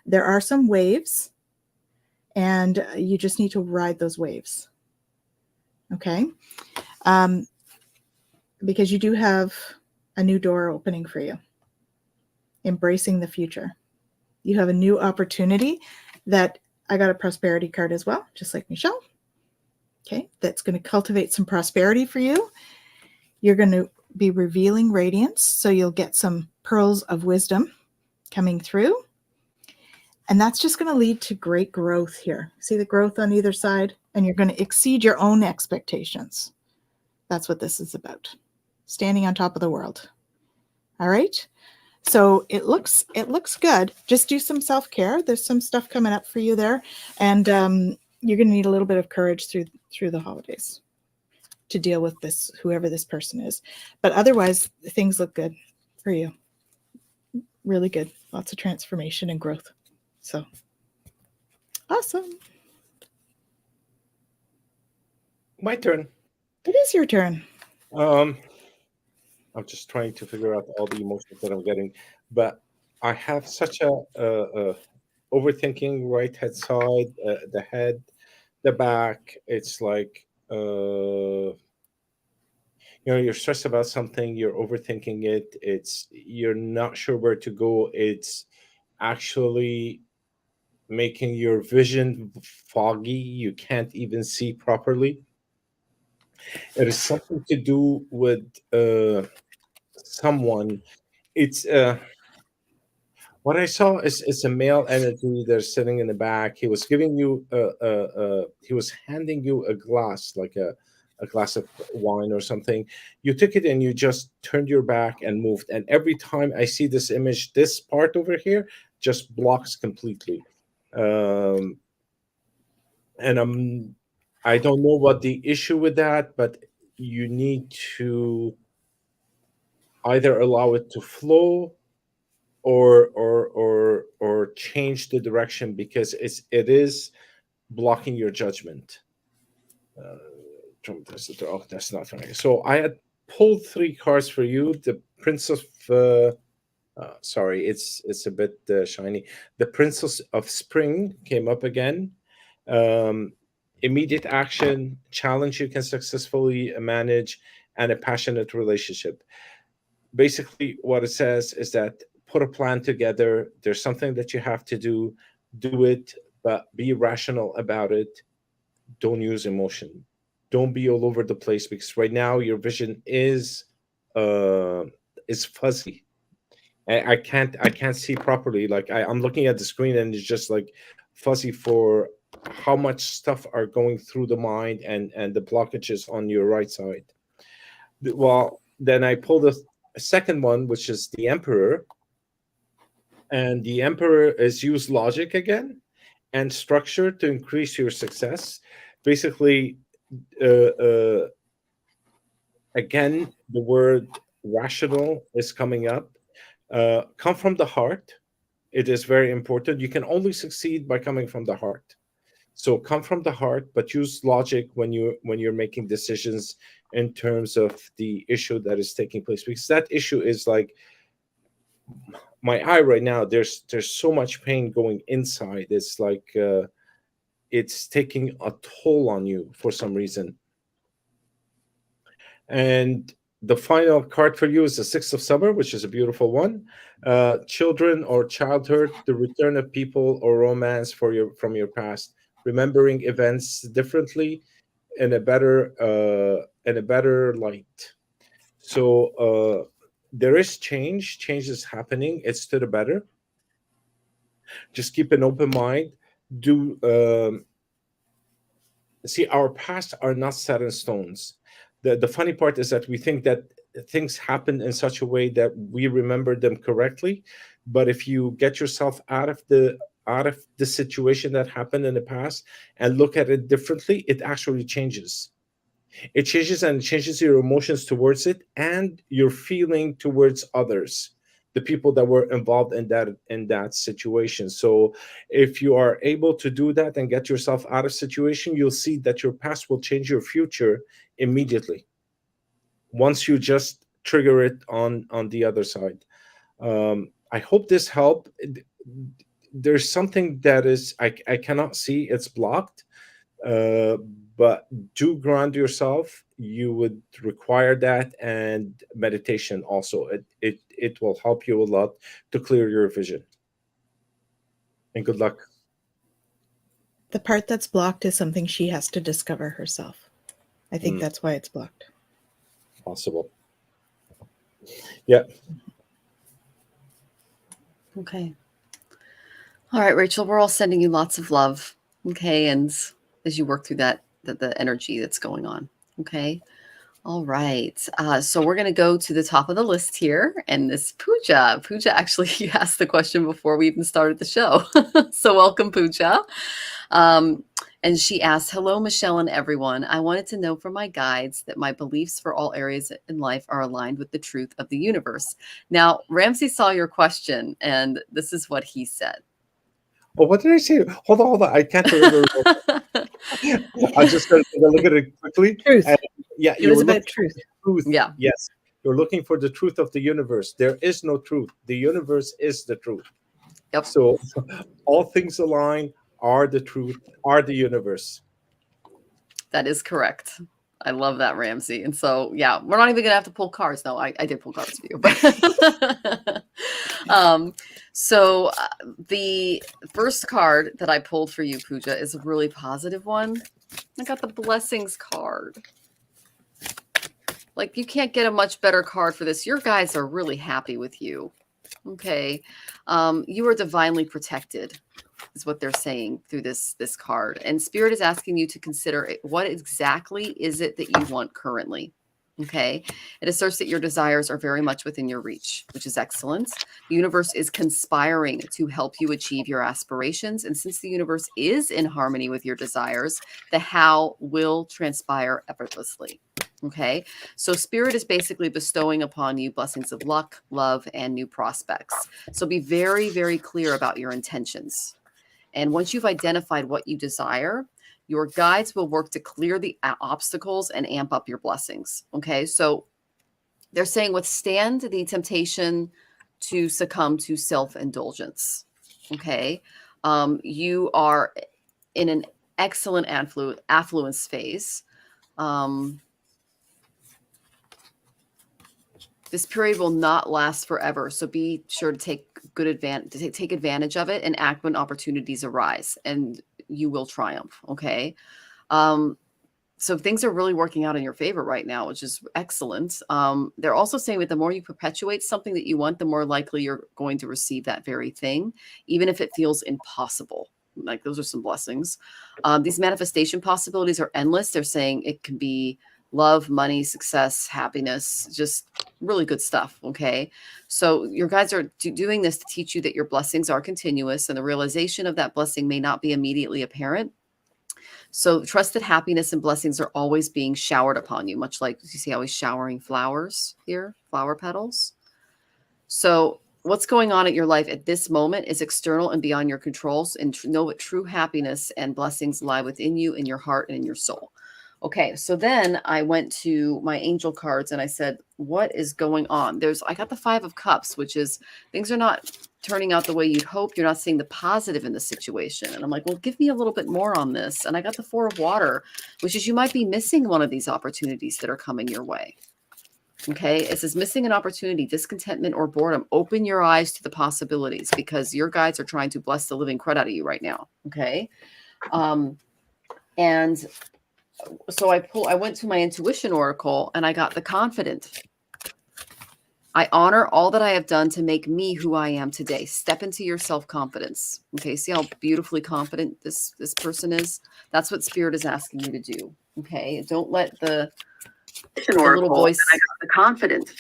There are some waves, and you just need to ride those waves. Okay. Because you do have a new door opening for you. Embracing the future. You have a new opportunity that I got a prosperity card as well, just like Michelle. Okay, that's going to cultivate some prosperity for you. You're going to be revealing radiance, so you'll get some pearls of wisdom coming through. And that's just going to lead to great growth here. See the growth on either side? And you're going to exceed your own expectations. That's what this is about. Standing on top of the world. All right? So it looks good. Just do some self-care. There's some stuff coming up for you there. And you're going to need a little bit of courage through the holidays to deal with this, whoever this person is. But otherwise, things look good for you. Really good. Lots of transformation and growth. So awesome. My turn. It is your turn. I'm just trying to figure out all the emotions that I'm getting, but I have such a overthinking right head side, the head, the back. It's like you're stressed about something, you're overthinking it. You're not sure where to go. It's actually making your vision foggy. You can't even see properly. It is something to do with someone. It's what I saw is a male energy. They're sitting in the back. He was giving you he was handing you a glass, like a glass of wine or something. You took it and you just turned your back and moved. And every time I see this image, this part over here just blocks completely. And I don't know what the issue with that, but you need to either allow it to flow or change the direction, because it is blocking your judgment. That's not right. So I had pulled 3 cards for you. The Prince of sorry, it's a bit shiny. The Princess of Spring came up again. Immediate action, challenge you can successfully manage, and a passionate relationship. Basically, what it says is that put a plan together. There's something that you have to do it, but be rational about it. Don't use emotion. Don't be all over the place, because right now your vision is fuzzy. I can't see properly. Like I'm looking at the screen and it's just like fuzzy for how much stuff are going through the mind and the blockages on your right side. Well, then I pulled a second one, which is the Emperor. And the Emperor is use logic again and structure to increase your success. Basically, again, the word rational is coming up. Come from the heart. It is very important. You can only succeed by coming from the heart. So come from the heart, but use logic when you're making decisions in terms of the issue that is taking place, because that issue is like my eye right now. There's so much pain going inside. It's like it's taking a toll on you for some reason. And the final card for you is the Six of Summer, which is a beautiful one. Children or childhood, the return of people or romance from your past, remembering events differently in a better light. So there is change. Change is happening. It's to the better. Just keep an open mind. Do see, our past are not set in stones. The funny part is that we think that things happen in such a way that we remember them correctly, but if you get yourself out of the situation that happened in the past and look at it differently, it actually changes. It changes, and it changes your emotions towards it and your feeling towards others, the people that were involved in that situation. So if you are able to do that and get yourself out of situation, you'll see that your past will change your future immediately once you just trigger it on the other side. I hope this helped. There's something that is I cannot see, it's blocked, but do ground yourself. You would require that, and meditation also. It will help you a lot to clear your vision. And good luck. The part that's blocked is something she has to discover herself. I think that's why it's blocked. Possible. Yeah. Okay. All right, Rachel, we're all sending you lots of love. Okay. And as you work through that, the energy that's going on. Okay. All right. So we're going to go to the top of the list here. And this Pooja actually asked the question before we even started the show. So welcome, Pooja. And she asked, hello, Michelle and everyone. I wanted to know from my guides that my beliefs for all areas in life are aligned with the truth of the universe. Now, Ramsey saw your question, and this is what he said. Oh, what did I say? Hold on. I can't remember. I just going to look at it quickly. Truth. Yeah, it was about truth. Truth. Yeah. Yes. You're looking for the truth of the universe. There is no truth. The universe is the truth. Yep. So all things align are the truth, are the universe. That is correct. I love that, Ramsey. And so, yeah, we're not even going to have to pull cards. No, I did pull cards for you. But the first card that I pulled for you, Pooja, is a really positive one. I got the blessings card. Like, you can't get a much better card for this. Your guys are really happy with you. Okay. You are divinely protected, is what they're saying through this card. And Spirit is asking you to consider what exactly is it that you want currently. Okay. It asserts that your desires are very much within your reach, which is excellent. The universe is conspiring to help you achieve your aspirations. And since the universe is in harmony with your desires, the how will transpire effortlessly. Okay. So Spirit is basically bestowing upon you blessings of luck, love, and new prospects. So be very, very clear about your intentions. And once you've identified what you desire, your guides will work to clear the obstacles and amp up your blessings. Okay. So they're saying withstand the temptation to succumb to self-indulgence. Okay. You are in an excellent affluence phase. This period will not last forever, so be sure to take advantage of it and act when opportunities arise, and you will triumph. Okay, so things are really working out in your favor right now, which is excellent. They're also saying that the more you perpetuate something that you want, the more likely you're going to receive that very thing, even if it feels impossible. Like, those are some blessings. These manifestation possibilities are endless. They're saying it can be love, money, success, happiness, just really good stuff. Okay. So your guides are doing this to teach you that your blessings are continuous, and the realization of that blessing may not be immediately apparent. So trust that happiness and blessings are always being showered upon you, much like you see how he's showering flowers here, flower petals. So what's going on in your life at this moment is external and beyond your controls, and know that true happiness and blessings lie within you, in your heart, and in your soul. Okay, so then I went to my angel cards and I said, what is going on? I got the 5 of Cups, which is things are not turning out the way you'd hope. You're not seeing the positive in the situation. And I'm like, well, give me a little bit more on this. And I got the 4 of Water, which is you might be missing one of these opportunities that are coming your way. Okay, it says missing an opportunity, discontentment, or boredom. Open your eyes to the possibilities, because your guides are trying to bless the living crud out of you right now. Okay. And so I went to my intuition oracle and I got the Confident. I honor all that I have done to make me who I am today. Step into your self-confidence. Okay, see how beautifully confident this person is? That's what Spirit is asking you to do. Okay, don't let the little voice. I got the confidence.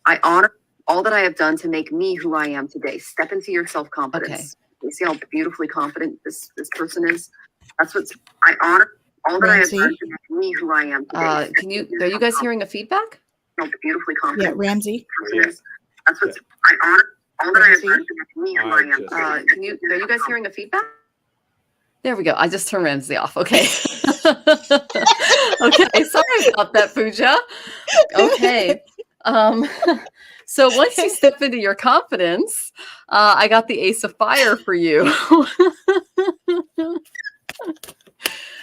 I honor all that I have done to make me who I am today. Step into your self-confidence. Okay. You see how beautifully confident this person is? That's what I honor all that I have done to make me who I am today. Are you guys hearing a feedback? Beautifully confident. Yeah, Ramsey. That's what I honor all that I have done to make me who I am. Are you guys hearing a feedback? There we go. I just turned Ramsey off. Okay. Okay. Sorry about that, Pooja. Okay. So once you step into your confidence, I got the Ace of Fire for you.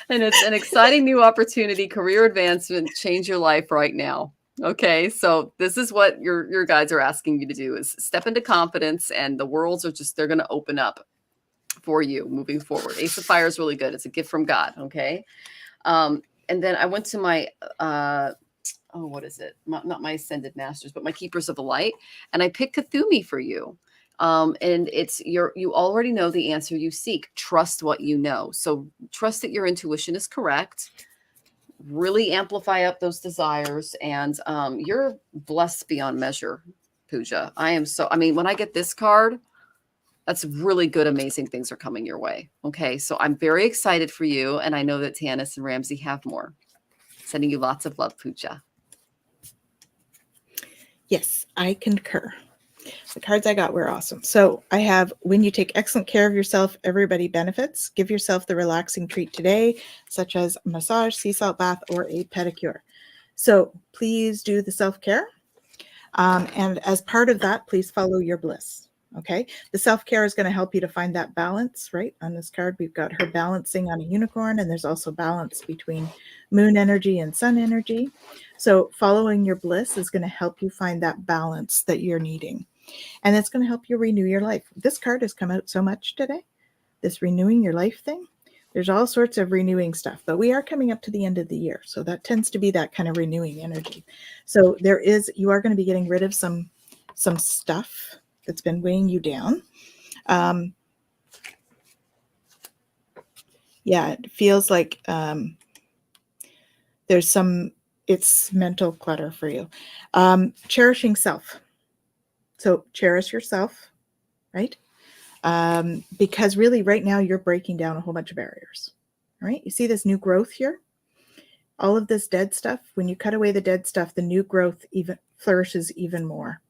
And it's an exciting new opportunity, career advancement, change your life right now. Okay, so this is what your guides are asking you to do, is step into confidence, and the worlds are they're going to open up for you moving forward. Ace of Fire is really good. It's a gift from God. Okay. And then I went to my, what is it? Not my Ascended Masters, but my Keepers of the Light. And I picked Kathumi for you. And it's you already know the answer you seek. Trust what you know. So trust that your intuition is correct. Really amplify up those desires. And you're blessed beyond measure, Pooja. When I get this card, that's really good, amazing things are coming your way. Okay, so I'm very excited for you. And I know that Tanys and Ramsey have more. Sending you lots of love, Pooja. Yes, I concur. The cards I got were awesome. So I have, when you take excellent care of yourself, everybody benefits. Give yourself the relaxing treat today, such as a massage, sea salt bath, or a pedicure. So please do the self-care. And as part of that, please follow your bliss. Okay. The self-care is going to help you to find that balance, right? On this card, we've got her balancing on a unicorn, and there's also balance between moon energy and sun energy. So following your bliss is going to help you find that balance that you're needing. And it's going to help you renew your life. This card has come out so much today, this renewing your life thing. There's all sorts of renewing stuff, but we are coming up to the end of the year. So that tends to be that kind of renewing energy. So you are going to be getting rid of some stuff that's been weighing you down. It feels like it's mental clutter for you. Cherishing self. So cherish yourself, right? Because really right now you're breaking down a whole bunch of barriers, right? You see this new growth here? All of this dead stuff, when you cut away the dead stuff, the new growth even flourishes even more.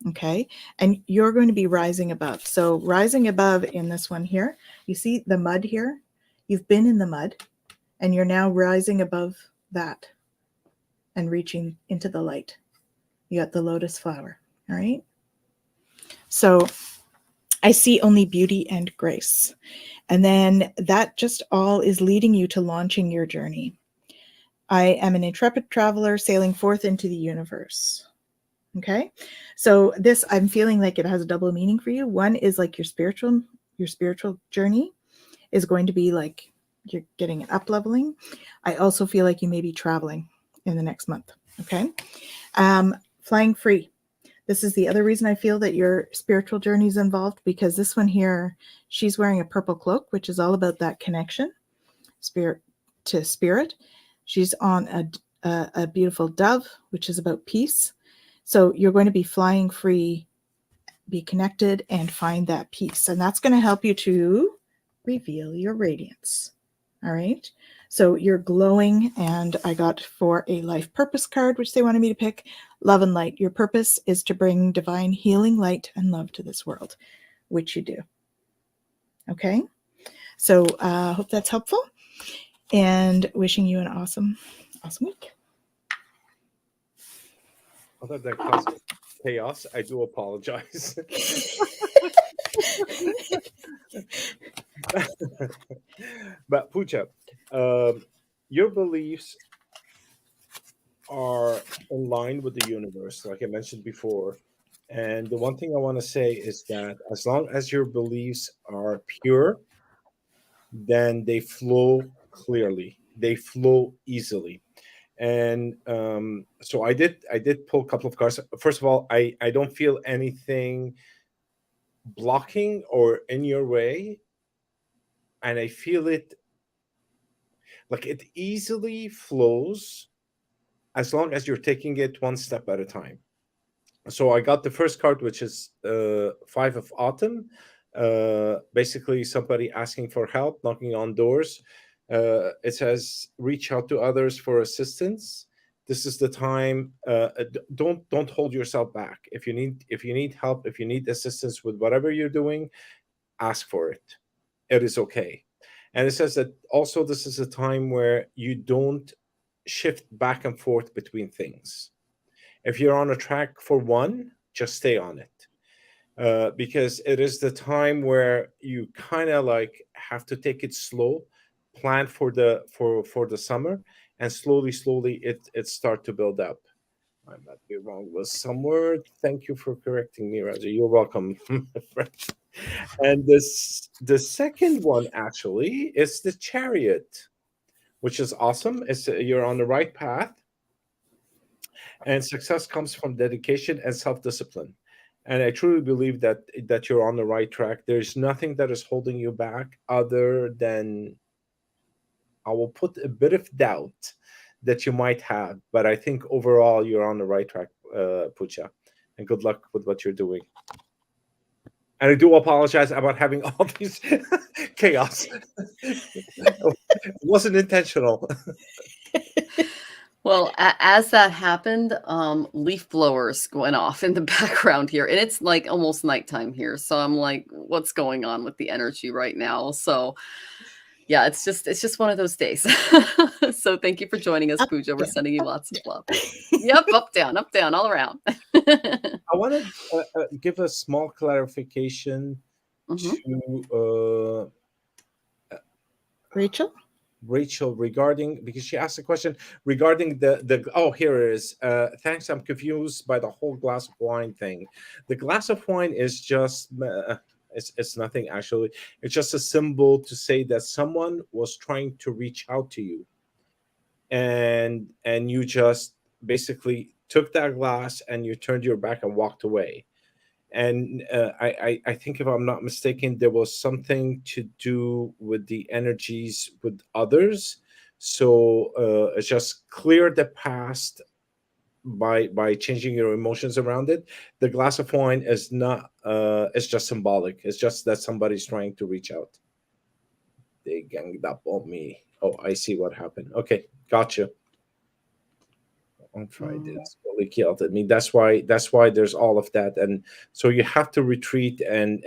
Okay. And you're going to be rising above. So rising above in this one here, you see the mud here? You've been in the mud and you're now rising above that and reaching into the light. You got the lotus flower. All right. So I see only beauty and grace. And then that just all is leading you to launching your journey. I am an intrepid traveler sailing forth into the universe. Okay. So this, I'm feeling like it has a double meaning for you. One is like your spiritual journey is going to be like you're getting an up leveling. I also feel like you may be traveling in the next month. Okay. Flying free. This is the other reason I feel that your spiritual journey is involved, because this one here, she's wearing a purple cloak, which is all about that connection, spirit to spirit. She's on a beautiful dove, which is about peace. So you're going to be flying free, be connected, and find that peace. And that's going to help you to reveal your radiance. All right. So you're glowing, and I got for a life purpose card, which they wanted me to pick, love and light. Your purpose is to bring divine healing, light, and love to this world, which you do. Okay. So I hope that's helpful, and wishing you an awesome week. Although that caused chaos, I do apologize. But Pooja, your beliefs are in line with the universe, like I mentioned before. And the one thing I want to say is that as long as your beliefs are pure, then they flow clearly, they flow easily. And so I did pull a couple of cards. First of all, I don't feel anything blocking or in your way, and I feel it like it easily flows as long as you're taking it one step at a time. So I got the first card, which is 5 of Autumn. Basically, somebody asking for help, knocking on doors. It says, reach out to others for assistance. This is the time. Don't hold yourself back. If you need help, if you need assistance with whatever you're doing, ask for it. It is okay. And it says that also this is a time where you don't shift back and forth between things. If you're on a track for one, just stay on it. Because it is the time where you kind of like have to take it slow, plan for the summer, and slowly it start to build up. I might be wrong with some word. Thank you for correcting me, Raja. You're welcome, my friend. And the second one actually is the Chariot, which is awesome. You're on the right path, and success comes from dedication and self-discipline. And I truly believe that you're on the right track. There's nothing that is holding you back other than, I will put a bit of doubt that you might have, but I think overall you're on the right track, Pooja. And good luck with what you're doing. And I do apologize about having all these chaos. It wasn't intentional. Well, as that happened, leaf blowers went off in the background here, and it's like almost nighttime here. So I'm like, what's going on with the energy right now? So yeah, it's just one of those days. So thank you for joining us, Pooja. We're sending you lots of love. Yep, up, down, all around. I want to give a small clarification to Rachel regarding, because she asked a question regarding the oh, here it is. Thanks, I'm confused by the whole glass of wine thing. The glass of wine is just it's nothing actually. It's just a symbol to say that someone was trying to reach out to you, and you just basically took that glass and you turned your back and walked away. And I think, if I'm not mistaken, there was something to do with the energies with others. So just clear the past by changing your emotions around it. The glass of wine is not it's just symbolic. It's just that somebody's trying to reach out. They ganged up on me. Oh, I see what happened. Okay, gotcha. On Friday, it's really killed me. That's why there's all of that, and so you have to retreat and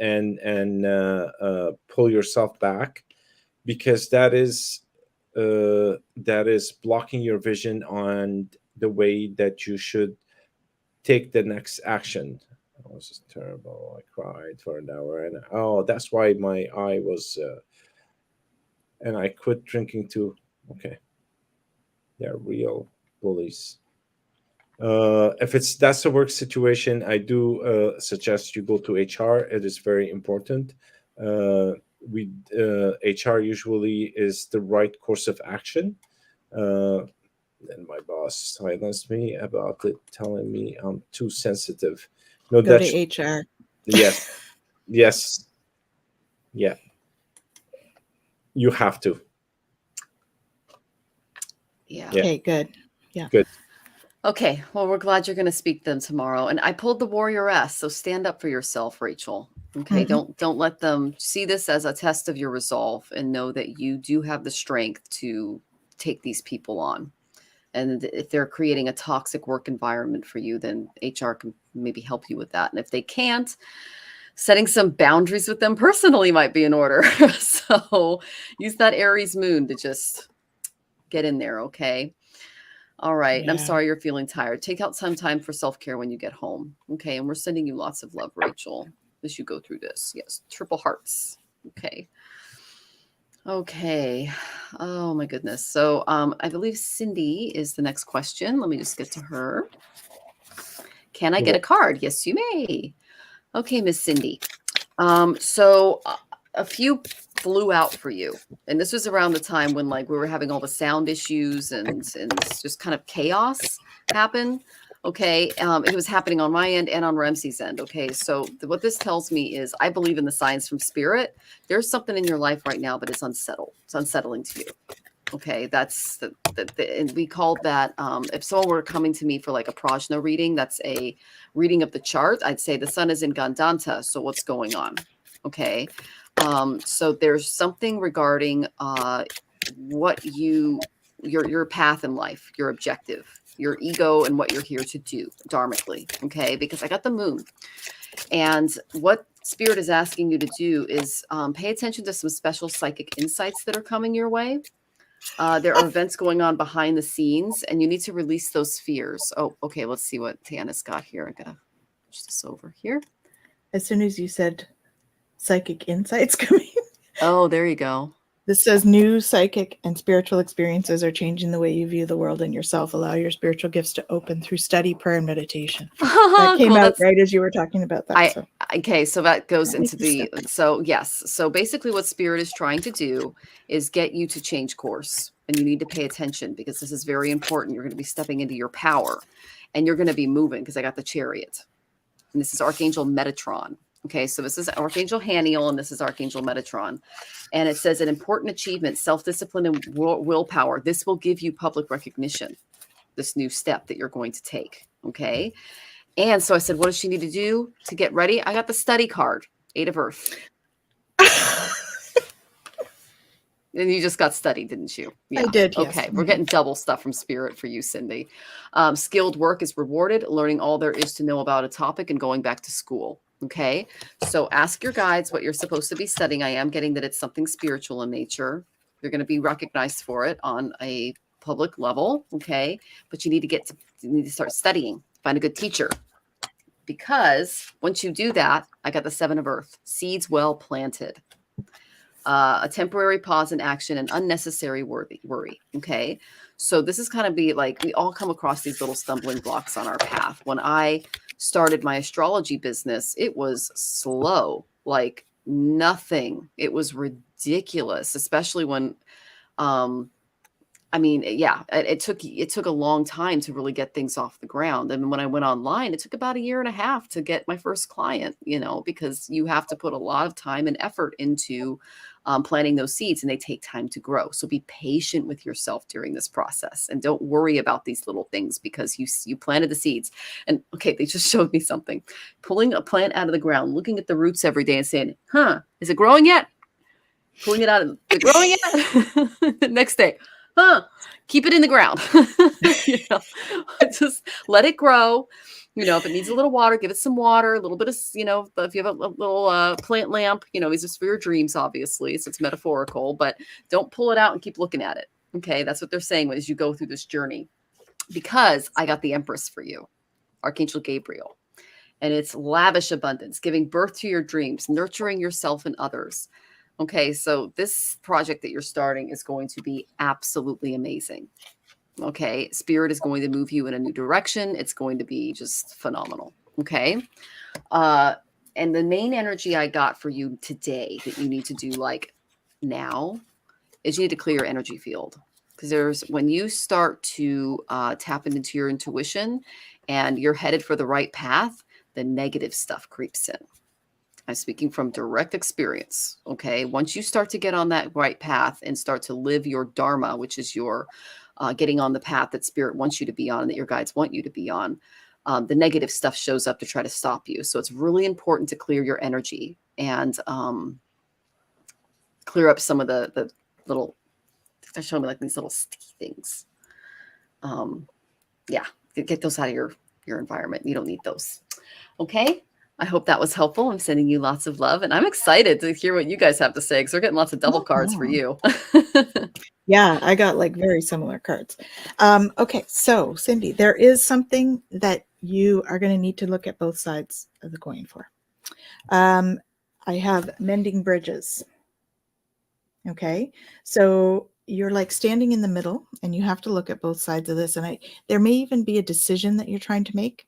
pull yourself back, because that is blocking your vision on the way that you should take the next action. Oh, this is terrible. I cried for an hour, and that's why my eye was and I quit drinking too. Okay, they're real bullies. If that's a work situation, I do suggest you go to HR. It is very important. HR usually is the right course of action. And my boss silenced me about it, telling me I'm too sensitive. No, go to HR. Yes. Yeah. You have to. Yeah. Okay, good. Yeah. Good. Okay, well, we're glad you're going to speak then tomorrow. And I pulled the warrioress, so stand up for yourself, Rachel. Okay, don't let them see this as a test of your resolve, and know that you do have the strength to take these people on. And if they're creating a toxic work environment for you, then HR can maybe help you with that. And if they can't, setting some boundaries with them personally might be in order. So use that Aries moon to just get in there, okay? All right. Yeah. And I'm sorry you're feeling tired. Take out some time for self-care when you get home. Okay. And we're sending you lots of love, Rachel, as you go through this. Yes. Triple hearts. Okay. Okay. Oh my goodness. So I believe Cindy is the next question. Let me just get to her. Can I get a card? Yes, you may. Okay, Miss Cindy. So a few flew out for you. And this was around the time when like we were having all the sound issues and just kind of chaos happen. Okay. It was happening on my end and on Ramsey's end. Okay. So what this tells me is I believe in the signs from spirit. There's something in your life right now that is unsettled. It's unsettling to you. Okay. That's and we called that, if someone were coming to me for like a prajna reading, that's a reading of the chart. I'd say the sun is in Gandanta. So what's going on? Okay. So there's something regarding, what your path in life, your objective, your ego, and what you're here to do dharmically. Okay. Because I got the moon, and what spirit is asking you to do is, pay attention to some special psychic insights that are coming your way. There are events going on behind the scenes, and you need to release those fears. Oh, okay. Let's see what Tanys got here. I gotta push this over here. As soon as you said psychic insights coming, Oh, there you go. this says new psychic and spiritual experiences are changing the way you view the world and yourself. Allow your spiritual gifts to open through study, prayer, and meditation. That came Cool. out That's right as you were talking about that. So okay. So that goes that into makes the, sense. so yes. So basically what spirit is trying to do is get you to change course, and you need to pay attention because this is very important. You're going to be stepping into your power, and you're going to be moving because I got the Chariot, and this is Archangel Metatron. Okay, so this is Archangel Haniel, and this is Archangel Metatron. And it says an important achievement, self-discipline and willpower. This will give you public recognition, this new step that you're going to take. Okay. And so I said, what does she need to do to get ready? I got the study card, 8 of Earth. And you just got study, didn't you? I did, yes. Okay. We're getting double stuff from spirit for you, Cindy. Skilled work is rewarded, learning all there is to know about a topic and going back to school. Okay. So ask your guides what you're supposed to be studying. I am getting that it's something spiritual in nature. You're going to be recognized for it on a public level. Okay. But you need to start studying, find a good teacher, because once you do that, I got the 7 of Earth, seeds well planted. A temporary pause in action and unnecessary worry. Okay. So this is kind of be like, we all come across these little stumbling blocks on our path. When I started my astrology business, it was slow, like nothing. It was ridiculous, especially when, it took a long time to really get things off the ground. And when I went online, it took about 1.5 years to get my first client, because you have to put a lot of time and effort into planting those seeds, and they take time to grow. So be patient with yourself during this process, and don't worry about these little things because you planted the seeds. And okay, they just showed me something. Pulling a plant out of the ground, looking at the roots every day and saying, is it growing yet? Pulling it out, is it growing yet? The next day, keep it in the ground. Just let it grow. If it needs a little water, give it some water, a little bit of, if you have a little plant lamp, these are for your dreams, obviously. So it's metaphorical, but don't pull it out and keep looking at it. Okay. That's what they're saying as you go through this journey, because I got the Empress for you, Archangel Gabriel, and it's lavish abundance, giving birth to your dreams, nurturing yourself and others. Okay. So this project that you're starting is going to be absolutely amazing. Okay. Spirit is going to move you in a new direction. It's going to be just phenomenal. Okay. And the main energy I got for you today that you need to do like now is you need to clear your energy field. Because when you start to tap into your intuition and you're headed for the right path, the negative stuff creeps in. I'm speaking from direct experience. Okay. Once you start to get on that right path and start to live your dharma, which is your getting on the path that spirit wants you to be on, that your guides want you to be on, the negative stuff shows up to try to stop you. So it's really important to clear your energy and clear up some of the little, they're showing me like these little sticky things. Get those out of your environment. You don't need those. Okay. I hope that was helpful. I'm sending you lots of love, and I'm excited to hear what you guys have to say, because we're getting lots of double cards for you. Yeah, I got like very similar cards. Okay, so Cindy, there is something that you are going to need to look at both sides of the coin for. I have mending bridges. Okay, so you're like standing in the middle, and you have to look at both sides of this. And there may even be a decision that you're trying to make.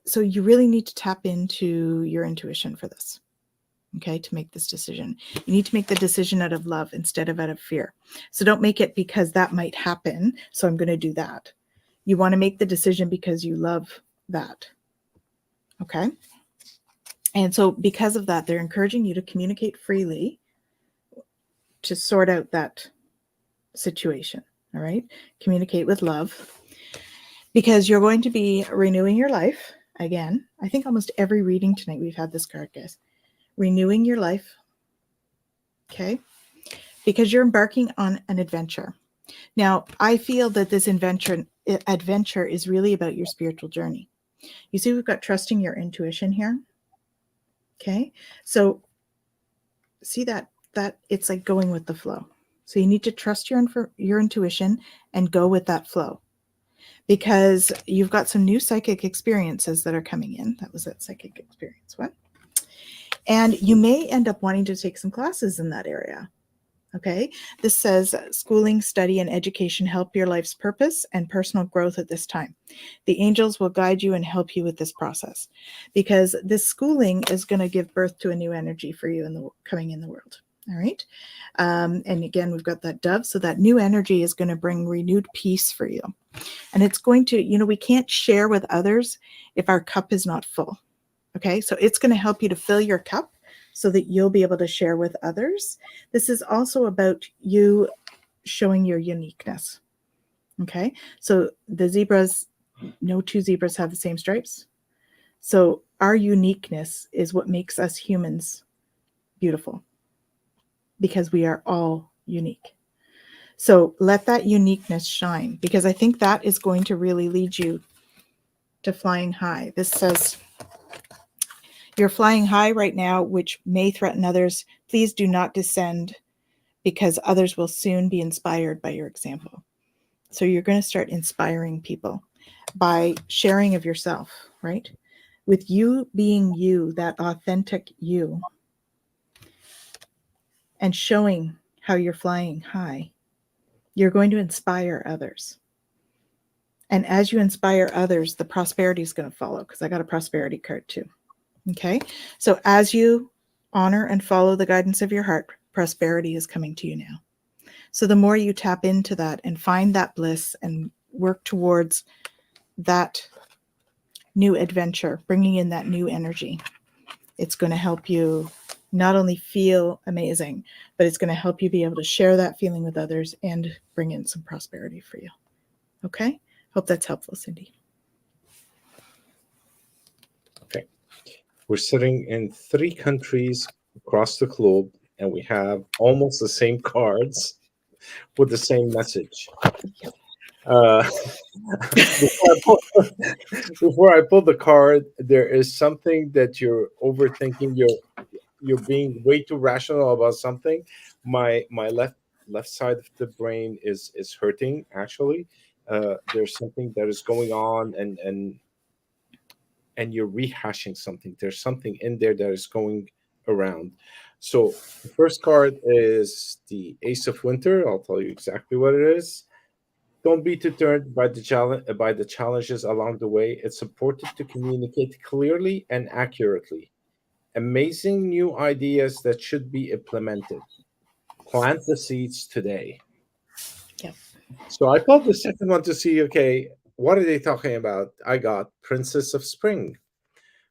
So you really need to tap into your intuition for this. okay, to make this decision. You need to make the decision out of love instead of out of fear. So don't make it because that might happen, so I'm going to do that. You want to make the decision because you love that. Okay? And so because of that, they're encouraging you to communicate freely to sort out that situation. All right? Communicate with love, because you're going to be renewing your life again. I think almost every reading tonight we've had this card, guys. Renewing your life. Okay? Because you're embarking on an adventure. Now, I feel that this adventure is really about your spiritual journey. You see, we've got trusting your intuition here. Okay? So see that it's like going with the flow. So you need to trust your intuition and go with that flow, because you've got some new psychic experiences that are coming in. That was that psychic experience. What? And you may end up wanting to take some classes in that area. Okay. This says schooling, study, and education help your life's purpose and personal growth at this time. The angels will guide you and help you with this process, because this schooling is going to give birth to a new energy for you coming in the world. All right. And again, we've got that dove. So that new energy is going to bring renewed peace for you. And it's going to, we can't share with others if our cup is not full. Okay. So it's going to help you to fill your cup so that you'll be able to share with others. This is also about you showing your uniqueness. Okay. So the zebras, no two zebras have the same stripes. So our uniqueness is what makes us humans beautiful, because we are all unique. So let that uniqueness shine, because I think that is going to really lead you to flying high. This says, you're flying high right now, which may threaten others. Please do not descend, because others will soon be inspired by your example. So you're going to start inspiring people by sharing of yourself, right? With you being you, that authentic you, and showing how you're flying high, you're going to inspire others. And as you inspire others, the prosperity is going to follow, because I got a prosperity card too. Okay. So as you honor and follow the guidance of your heart, prosperity is coming to you now. So the more you tap into that and find that bliss and work towards that new adventure, bringing in that new energy, it's going to help you not only feel amazing, but it's going to help you be able to share that feeling with others and bring in some prosperity for you. Okay. Hope that's helpful, Cindy. Okay. We're sitting in 3 countries across the globe, and we have almost the same cards with the same message. Before I pull the card, there is something that you're overthinking. You're being way too rational about something. My left side of the brain is hurting, actually. There's something that is going on, and you're rehashing something. There's something in there that is going around. So the first card is the Ace of Winter. I'll tell you exactly what it is. Don't be deterred by the challenges along the way. It's important to communicate clearly and accurately. Amazing new ideas that should be implemented. Plant the seeds today. Yep. So I pulled the second one to see, okay, what are they talking about? I got Princess of Spring,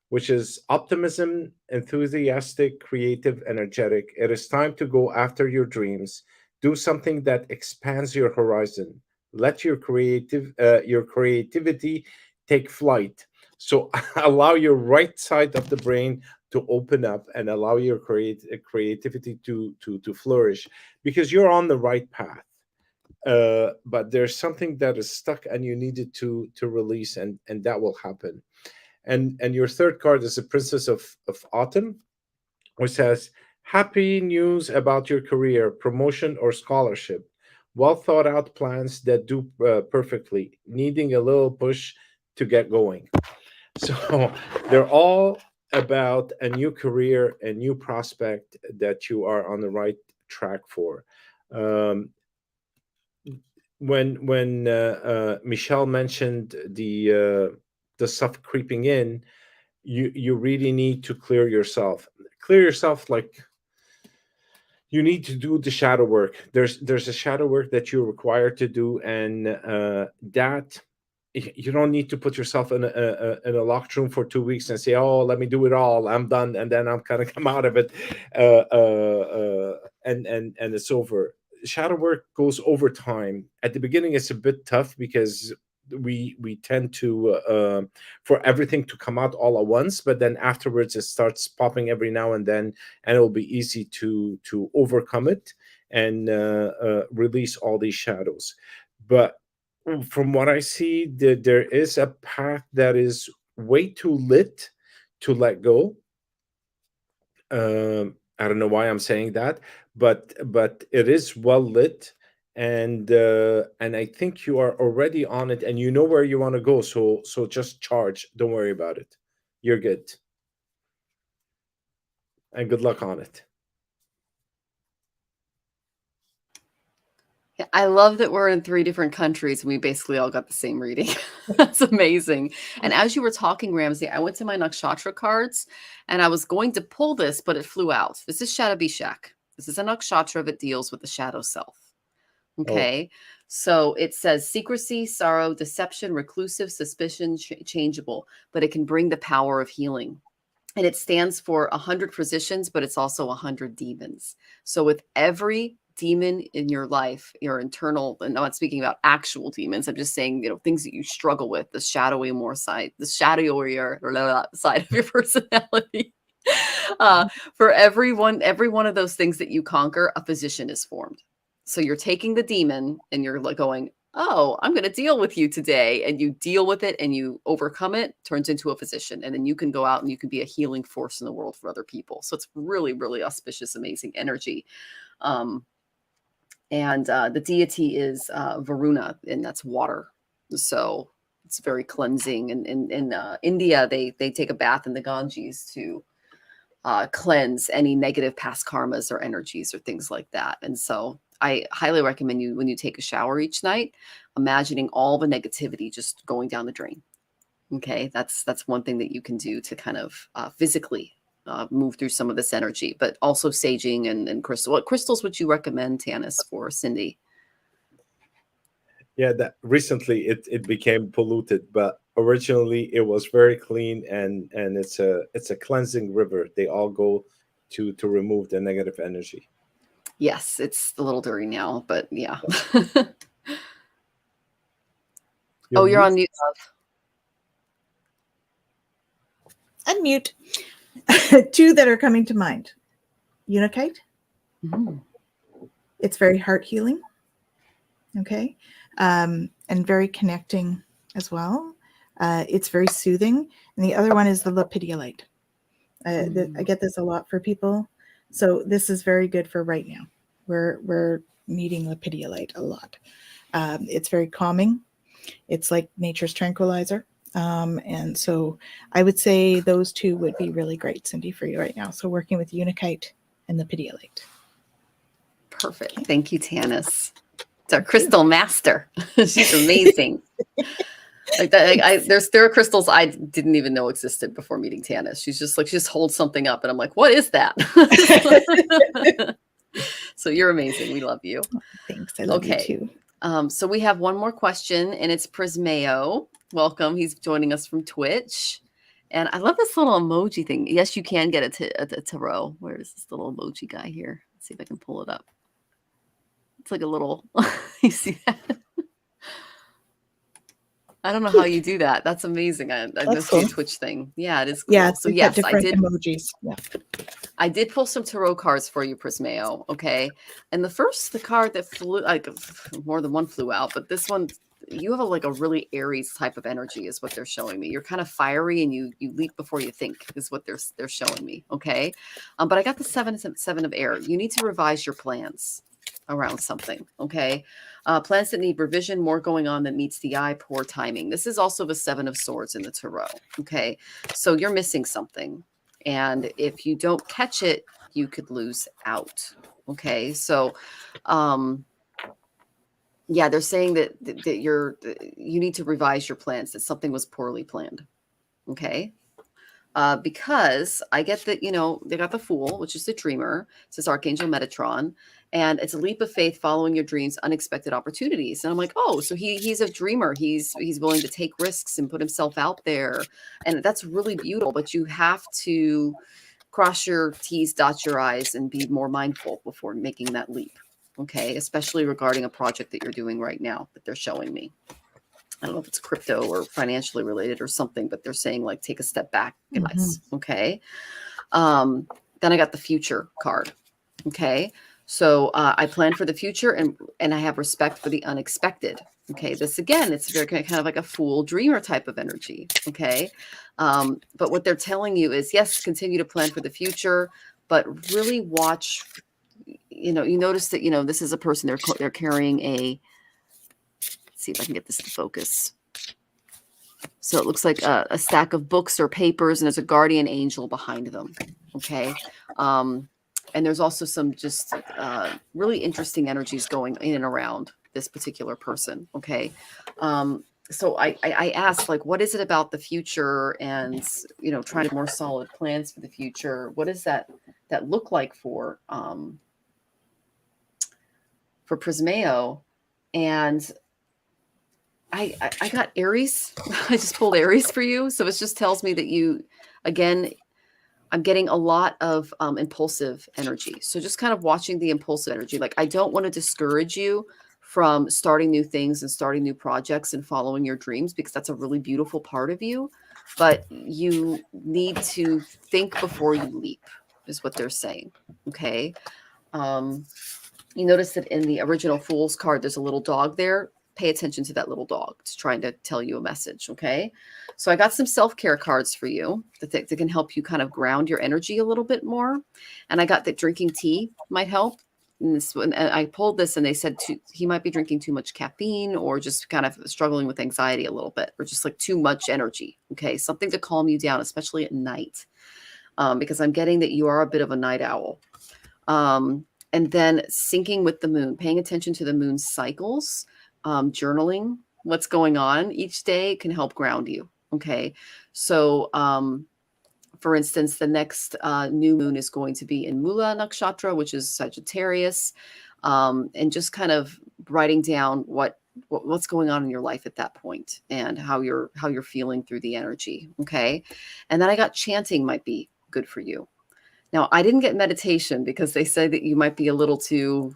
which is optimism, enthusiastic, creative, energetic. It is time to go after your dreams. Do something that expands your horizon. Let your creativity take flight. So allow your right side of the brain to open up and allow your creativity to flourish, because you're on the right path. But there's something that is stuck and you need it to release, and that will happen. And your third card is the Princess of Autumn, which says, happy news about your career, promotion, or scholarship. Well thought out plans that do perfectly, needing a little push to get going. So they're all about a new career, a new prospect that you are on the right track for. When Michelle mentioned the stuff creeping in, you really need to clear yourself. Clear yourself, like you need to do the shadow work. There's a shadow work that you're required to do, and that you don't need to put yourself in a locked room for 2 weeks and say, "Oh, let me do it all. I'm done," and then I'm kind of come out of it, and it's over. Shadow work goes over time. At the beginning, it's a bit tough because we tend to for everything to come out all at once, but then afterwards it starts popping every now and then, and it'll be easy to overcome it and release all these shadows. But from what I see, there is a path that is way too lit to let go. I don't know why I'm saying that, but it is well lit, and I think you are already on it, and you know where you want to go. So just charge. Don't worry about it. You're good, and good luck on it. Yeah, I love that we're in 3 different countries and we basically all got the same reading. That's amazing. And as you were talking, Ramsey, I went to my nakshatra cards and I was going to pull this, but it flew out. This is Shadabhishek. This is a nakshatra that deals with the shadow self. Okay. So it says secrecy, sorrow, deception, reclusive, suspicion, changeable, but it can bring the power of healing. And it stands for 100 physicians, but it's also 100 demons. So with every demon in your life, your internal, and I'm not speaking about actual demons, I'm just saying, things that you struggle with, the shadowy more side, the shadowier side of your personality. For every one of those things that you conquer, a physician is formed. So you're taking the demon and you're like going, oh, I'm going to deal with you today. And you deal with it and you overcome it, turns into a physician. And then you can go out and you can be a healing force in the world for other people. So it's really, really auspicious, amazing energy. And the deity is Varuna, and that's water. So it's very cleansing. And in India, they take a bath in the Ganges to cleanse any negative past karmas or energies or things like that. And so I highly recommend you, when you take a shower each night, imagining all the negativity just going down the drain. Okay, that's one thing that you can do to kind of physically move through some of this energy, but also saging and crystal. What crystals would you recommend, Tanys, for Cindy? Yeah, that recently it became polluted, but originally it was very clean, and it's a cleansing river. They all go to remove the negative energy. Yes, it's a little dirty now, but yeah. You're on mute, love. Unmute. 2 that are coming to mind. Unakite. Mm-hmm. It's very heart healing. Okay. And very connecting as well. It's very soothing. And the other one is the Lepidiolite. I get this a lot for people. So this is very good for right now. We're needing Lepidiolite a lot. It's very calming. It's like nature's tranquilizer. And so I would say those 2 would be really great, Cindy, for you right now. So working with Unakite and Lepidiolite. Perfect. Okay. Thank you, Tanys. It's our crystal master. She's amazing. Like that, there are crystals I didn't even know existed before meeting Tanys. She's just like, she just holds something up, and I'm like, what is that? So you're amazing. We love you. Thanks. I love you too. So we have one more question, and it's Prismeo. Welcome. He's joining us from Twitch. And I love this little emoji thing. Yes, you can get a tarot. Where is this little emoji guy here? Let's see if I can pull it up. It's like a little, you see that? I don't know how you do that. That's amazing. I missed the Twitch thing. Yeah, it is cool. Yeah, so yes, I did emojis. Yeah. I did pull some tarot cards for you, Prismeo. Okay. And the card that flew, like more than one flew out, but this one, you have a really Aries type of energy is what they're showing me. You're kind of fiery and you leap before you think is what they're showing me. Okay. But I got the seven of air. You need to revise your plans around something. Okay. Plans that need revision, more going on than meets the eye, poor timing. This is also the 7 of swords in the tarot. Okay. So you're missing something. And if you don't catch it, you could lose out. Okay. So, yeah, they're saying that you need to revise your plans, that something was poorly planned. Okay. because I get that, they got the Fool, which is the dreamer. It says Archangel Metatron. And it's a leap of faith following your dreams, unexpected opportunities. And I'm like, oh, so he's a dreamer. He's willing to take risks and put himself out there. And that's really beautiful. But you have to cross your T's, dot your I's, and be more mindful before making that leap. Okay. Especially regarding a project that you're doing right now that they're showing me. I don't know if it's crypto or financially related or something, but they're saying like, take a step back, guys. Okay. Then I got the future card. Okay. So I plan for the future and I have respect for the unexpected. Okay. This again, it's very kind of like a Fool dreamer type of energy. Okay. But what they're telling you is, yes, continue to plan for the future, but really watch, you notice that, this is a person, they're carrying let's see if I can get this to focus. So it looks like a stack of books or papers, and there's a guardian angel behind them. Okay. And there's also some just really interesting energies going in and around this particular person. Okay. So I asked, like, what is it about the future and, trying to more solid plans for the future? What does that look like for Prismeo? And I got Aries. I just pulled Aries for you. So it just tells me that you, again, I'm getting a lot of impulsive energy. So just kind of watching the impulsive energy. Like, I don't want to discourage you from starting new things and starting new projects and following your dreams, because that's a really beautiful part of you. But you need to think before you leap, is what they're saying. Okay. You notice that in the original Fool's card, there's a little dog there. Pay attention to that little dog. It's trying to tell you a message. Okay. So I got some self-care cards for you that can help you kind of ground your energy a little bit more. And I got that drinking tea might help. And I pulled this and they said he might be drinking too much caffeine or just kind of struggling with anxiety a little bit, or just like too much energy. Okay. Something to calm you down, especially at night. Because I'm getting that you are a bit of a night owl. And then syncing with the moon, paying attention to the moon's cycles. Journaling what's going on each day can help ground you. Okay. So, for instance, the next new moon is going to be in Mula Nakshatra, which is Sagittarius, and just kind of writing down what's going on in your life at that point and how you're feeling through the energy. Okay. And then I got chanting might be good for you. Now, I didn't get meditation because they say that you might be a little too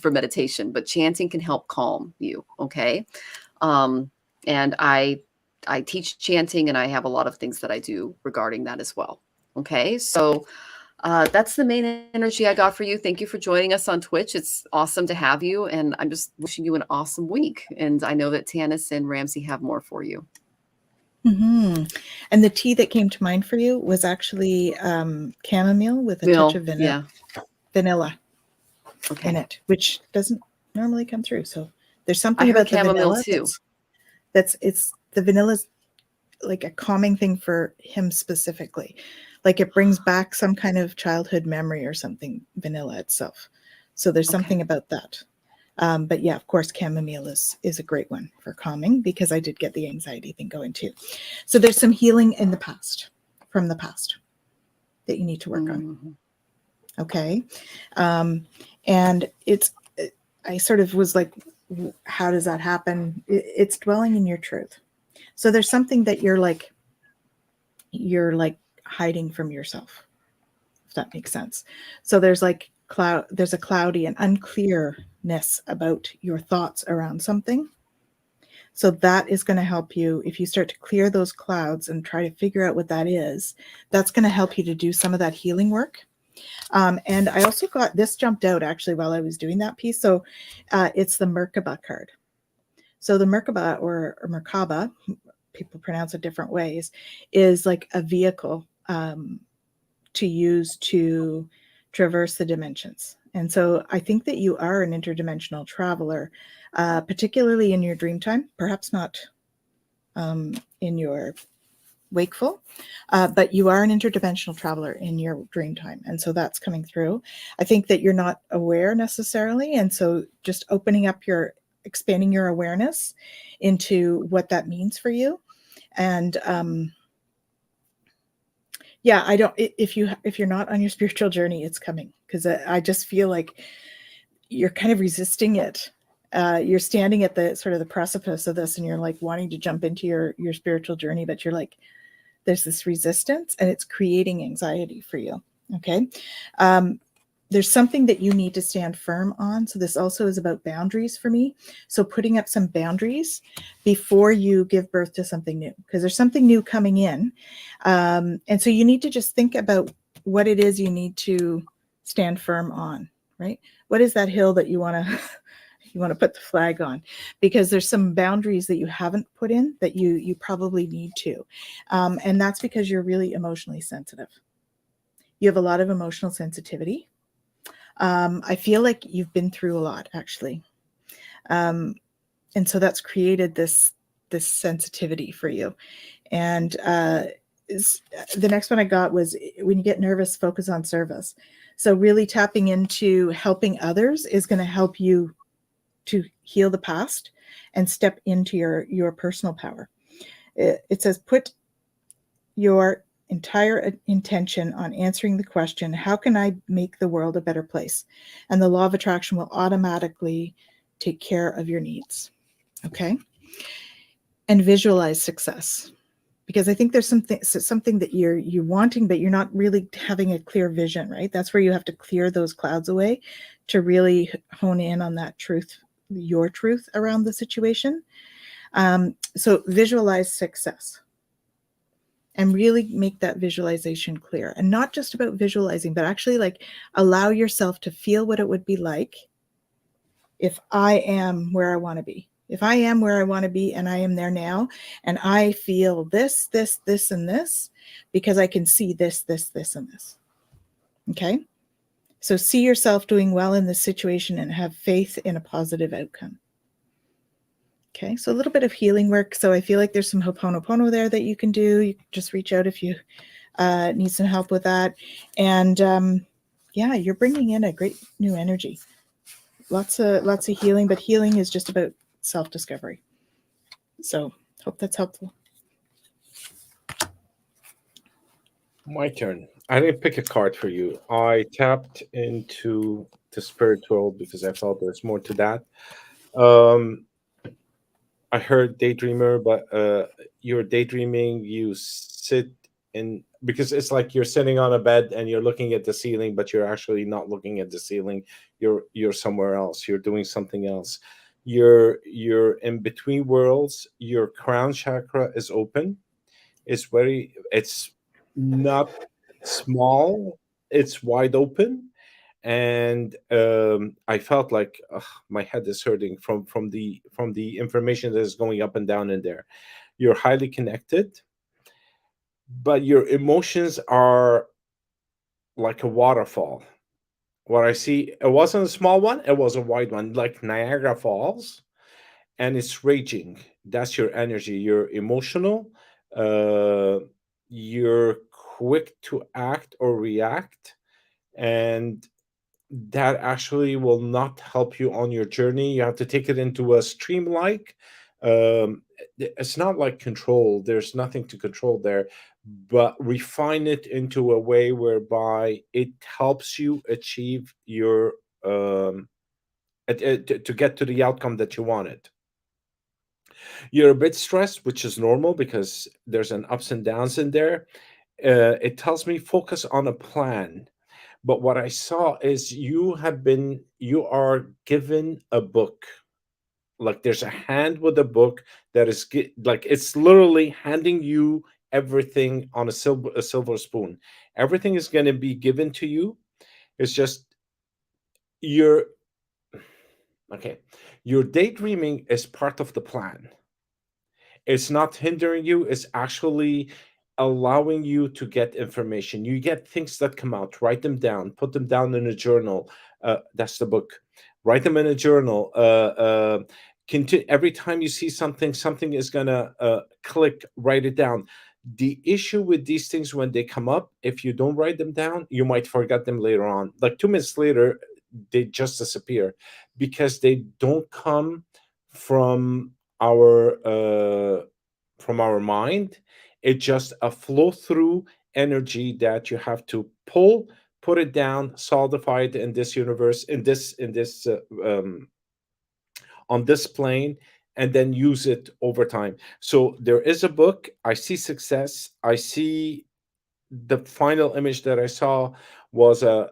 for meditation, but chanting can help calm you. Okay. And I teach chanting, and I have a lot of things that I do regarding that as well. Okay. So that's the main energy I got for you. Thank you for joining us on Twitch. It's awesome to have you. And I'm just wishing you an awesome week. And I know that Tanys and Ramsey have more for you. And the tea that came to mind for you was actually chamomile with a touch of vanilla in it, which doesn't normally come through. So there's something about the vanilla too. It's the vanilla's like a calming thing for him specifically. Like it brings back some kind of childhood memory or something, vanilla itself. So there's something about that. But yeah, of course, chamomile is a great one for calming, because I did get the anxiety thing going too. So there's some healing in the past, from the past, that you need to work on. Okay. And I sort of was like, how does that happen? It's dwelling in your truth. So there's something that you're like hiding from yourself, if that makes sense. So there's a cloudy and unclearness about your thoughts around something. So that is going to help you. If you start to clear those clouds and try to figure out what that is, that's going to help you to do some of that healing work. And I also got this jumped out actually while I was doing that piece. So it's the Merkaba card. So the Merkaba or Merkaba, people pronounce it different ways, is like a vehicle to use to traverse the dimensions. And so I think that you are an interdimensional traveler, particularly in your dream time, perhaps not in your wakeful, but you are an interdimensional traveler in your dream time. And so that's coming through. I think that you're not aware necessarily. And so just expanding your awareness into what that means for you. And Yeah, I don't. If you're not on your spiritual journey, it's coming, because I just feel like you're kind of resisting it. You're standing at the sort of the precipice of this, and you're like wanting to jump into your spiritual journey, but you're like, there's this resistance, and it's creating anxiety for you. Okay. There's something that you need to stand firm on. So this also is about boundaries for me. So putting up some boundaries before you give birth to something new, because there's something new coming in. And so you need to just think about what it is you need to stand firm on, right? What is that hill that you want to put the flag on? Because there's some boundaries that you haven't put in that you probably need to. And that's because you're really emotionally sensitive. You have a lot of emotional sensitivity. I feel like you've been through a lot, actually. And so that's created this sensitivity for you. And the next one I got was, when you get nervous, focus on service. So really tapping into helping others is going to help you to heal the past and step into your personal power. It says, put your entire intention on answering the question, how can I make the world a better place? And the law of attraction will automatically take care of your needs. Okay. And visualize success, because I think there's something that you're wanting, but you're not really having a clear vision, right? That's where you have to clear those clouds away to really hone in on that truth, your truth around the situation. So visualize success. And really make that visualization clear, and not just about visualizing, but actually like allow yourself to feel what it would be like if I am where I want to be. If I am where I want to be and I am there now, and I feel this, and this, because I can see this, and this. Okay. So see yourself doing well in this situation and have faith in a positive outcome. Okay, so a little bit of healing work. So I feel like there's some Ho'oponopono there that you can do. You can just reach out if you need some help with that. And yeah, you're bringing in a great new energy. Lots of healing, but healing is just about self-discovery. So hope that's helpful. My turn. I didn't pick a card for you. I tapped into the spiritual because I felt there's more to that. I heard daydreamer, but you're daydreaming. You sit in, because it's like you're sitting on a bed and you're looking at the ceiling, but you're actually not looking at the ceiling. You're somewhere else. You're doing something else. You're in between worlds. Your crown chakra is open. It's not small. It's wide open, and I felt like my head is hurting from the information that is going up and down in there. You're highly connected, but your emotions are like a waterfall. What I see, it wasn't a small one; it was a wide one, like Niagara Falls, and it's raging. That's your energy. You're emotional. Uh, you're quick to act or react, and that actually will not help you on your journey. You have to take it into a stream like. It's not like control. There's nothing to control there, but refine it into a way whereby it helps you achieve your to get to the outcome that you wanted. You're a bit stressed, which is normal because there's an ups and downs in there. It tells me focus on a plan. But what I saw is you are given a book. Like there's a hand with a book that is like it's literally handing you everything on a silver spoon. Everything is going to be given to you. It's just you're okay. Your daydreaming is part of the plan. It's not hindering you, it's actually allowing you to get information. You get things that come out, write them down, put them down in a journal. That's the book. Write them in a journal. Every time you see something, something is gonna click. Write it down. The issue with these things when they come up, if you don't write them down, you might forget them later on. Like 2 minutes later, they just disappear because they don't come from our uh, from our mind. It's just a flow through energy that you have to pull, put it down, solidify it in this universe, on this plane, and then use it over time. So there is a book. I see success. I see the final image that I saw was a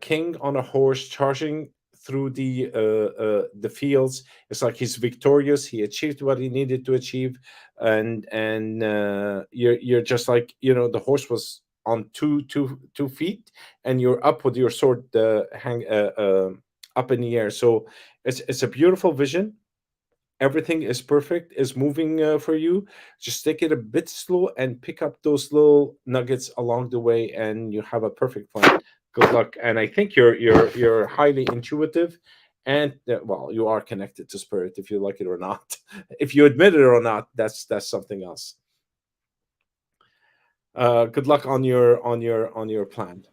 king on a horse charging through the fields. It's like he's victorious. He achieved what he needed to achieve, and you're just like, the horse was on two feet, and you're up with your sword hang up in the air. So it's a beautiful vision. Everything is perfect, is moving for you. Just take it a bit slow and pick up those little nuggets along the way, and you have a perfect plan. Good luck. And I think you're highly intuitive, and well, you are connected to spirit, if you like it or not. If you admit it or not, that's something else. Good luck on your plan.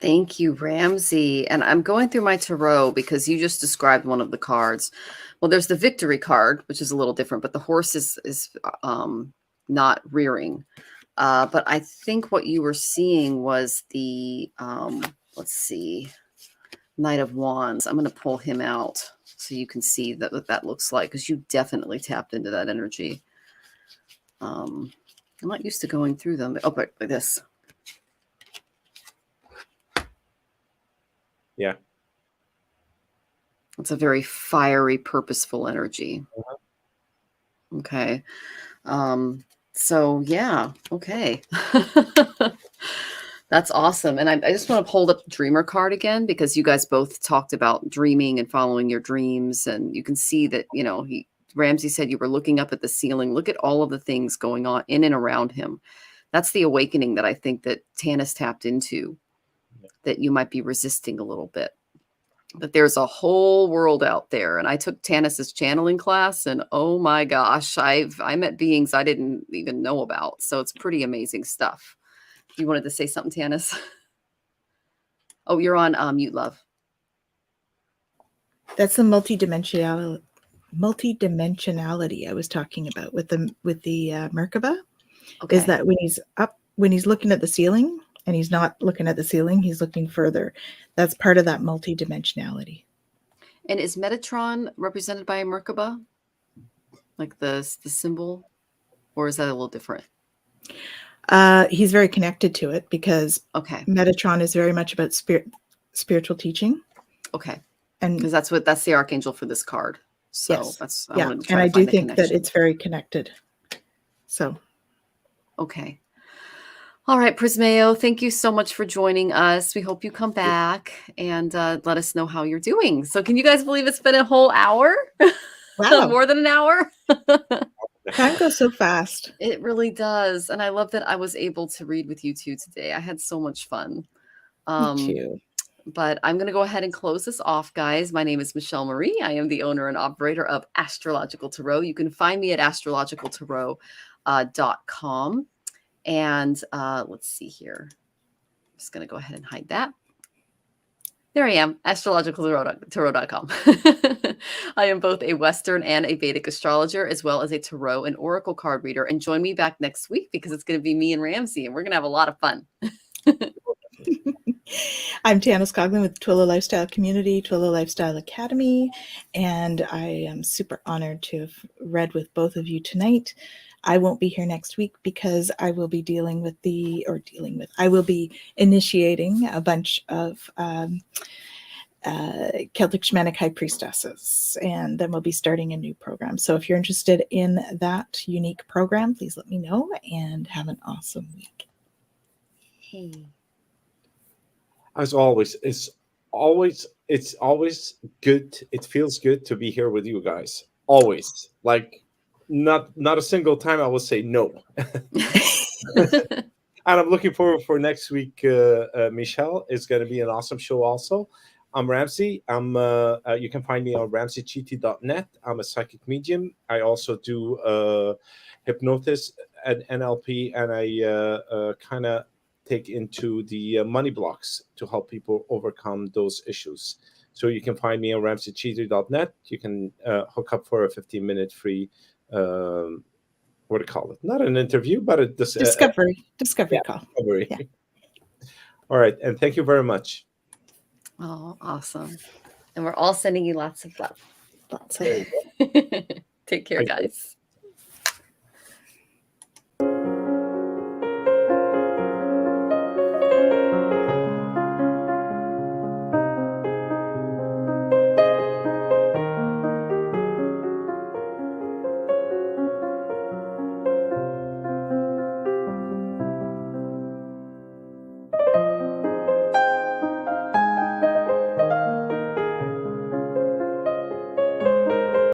Thank you, Ramsey. And I'm going through my tarot because you just described one of the cards. Well, there's the victory card, which is a little different, but the horse is not rearing. But I think what you were seeing was the, let's see, Knight of Wands. I'm going to pull him out so you can see what that looks like, because you definitely tapped into that energy. I'm not used to going through them. But like this. Yeah. It's a very fiery, purposeful energy. Okay. So yeah. Okay. That's awesome. And I just want to hold up the dreamer card again, because you guys both talked about dreaming and following your dreams. And you can see that, Ramsey said you were looking up at the ceiling. Look at all of the things going on in and around him. That's the awakening that I think that Tanys tapped into, that you might be resisting a little bit. But there's a whole world out there. And I took Tanys's channeling class, and oh my gosh, I met beings I didn't even know about. So it's pretty amazing stuff. You wanted to say something, Tanys? Oh, you're on mute, love. That's the multidimensionality I was talking about with the Merkaba. Okay. Is that when he's looking at the ceiling, and he's not looking at the ceiling, he's looking further. That's part of that multidimensionality. And is Metatron represented by a Merkaba? Like the symbol? Or is that a little different? He's very connected to it, because Metatron is very much about spiritual teaching. Okay. And because that's the archangel for this card. So yes. that's and I do think that it's very connected. So okay. All right, Prismeo, thank you so much for joining us. We hope you come back and let us know how you're doing. So can you guys believe it's been a whole hour? Wow. More than an hour? Time goes so fast. It really does. And I love that I was able to read with you two today. I had so much fun. Me too. But I'm going to go ahead and close this off, guys. My name is Michelle Marie. I am the owner and operator of Astrological Tarot. You can find me at astrologicaltarot.com. And let's see here. I'm just going to go ahead and hide that. There I am, astrologicaltarot.com. I am both a Western and a Vedic astrologer, as well as a tarot and oracle card reader. And join me back next week, because it's going to be me and Ramsey, and we're going to have a lot of fun. I'm Tanys Coughlan with Twillow Lifestyle Community, Twillow Lifestyle Academy, and I am super honored to have read with both of you tonight. I won't be here next week because I will be I will be initiating a bunch of Celtic Shamanic High Priestesses, and then we'll be starting a new program. So if you're interested in that unique program, please let me know, and have an awesome week. As always, it's always good. It feels good to be here with you guys. Always. Like, not a single time I will say no. And I'm looking forward for next week. Michelle, it's going to be an awesome show also. I'm Ramsey. You can find me on ramseychiti.net. I'm a psychic medium. I also do hypnosis and NLP, and I kind of take into the money blocks to help people overcome those issues. So you can find me on ramseychiti.net. You can hook up for a 15-minute free what do you call it? Not an interview, but a Discovery yeah, call. discovery. Yeah. All right, and thank you very much. Oh, awesome. And we're all sending you lots of love. Lots There of you go. Take care, Thank you. guys.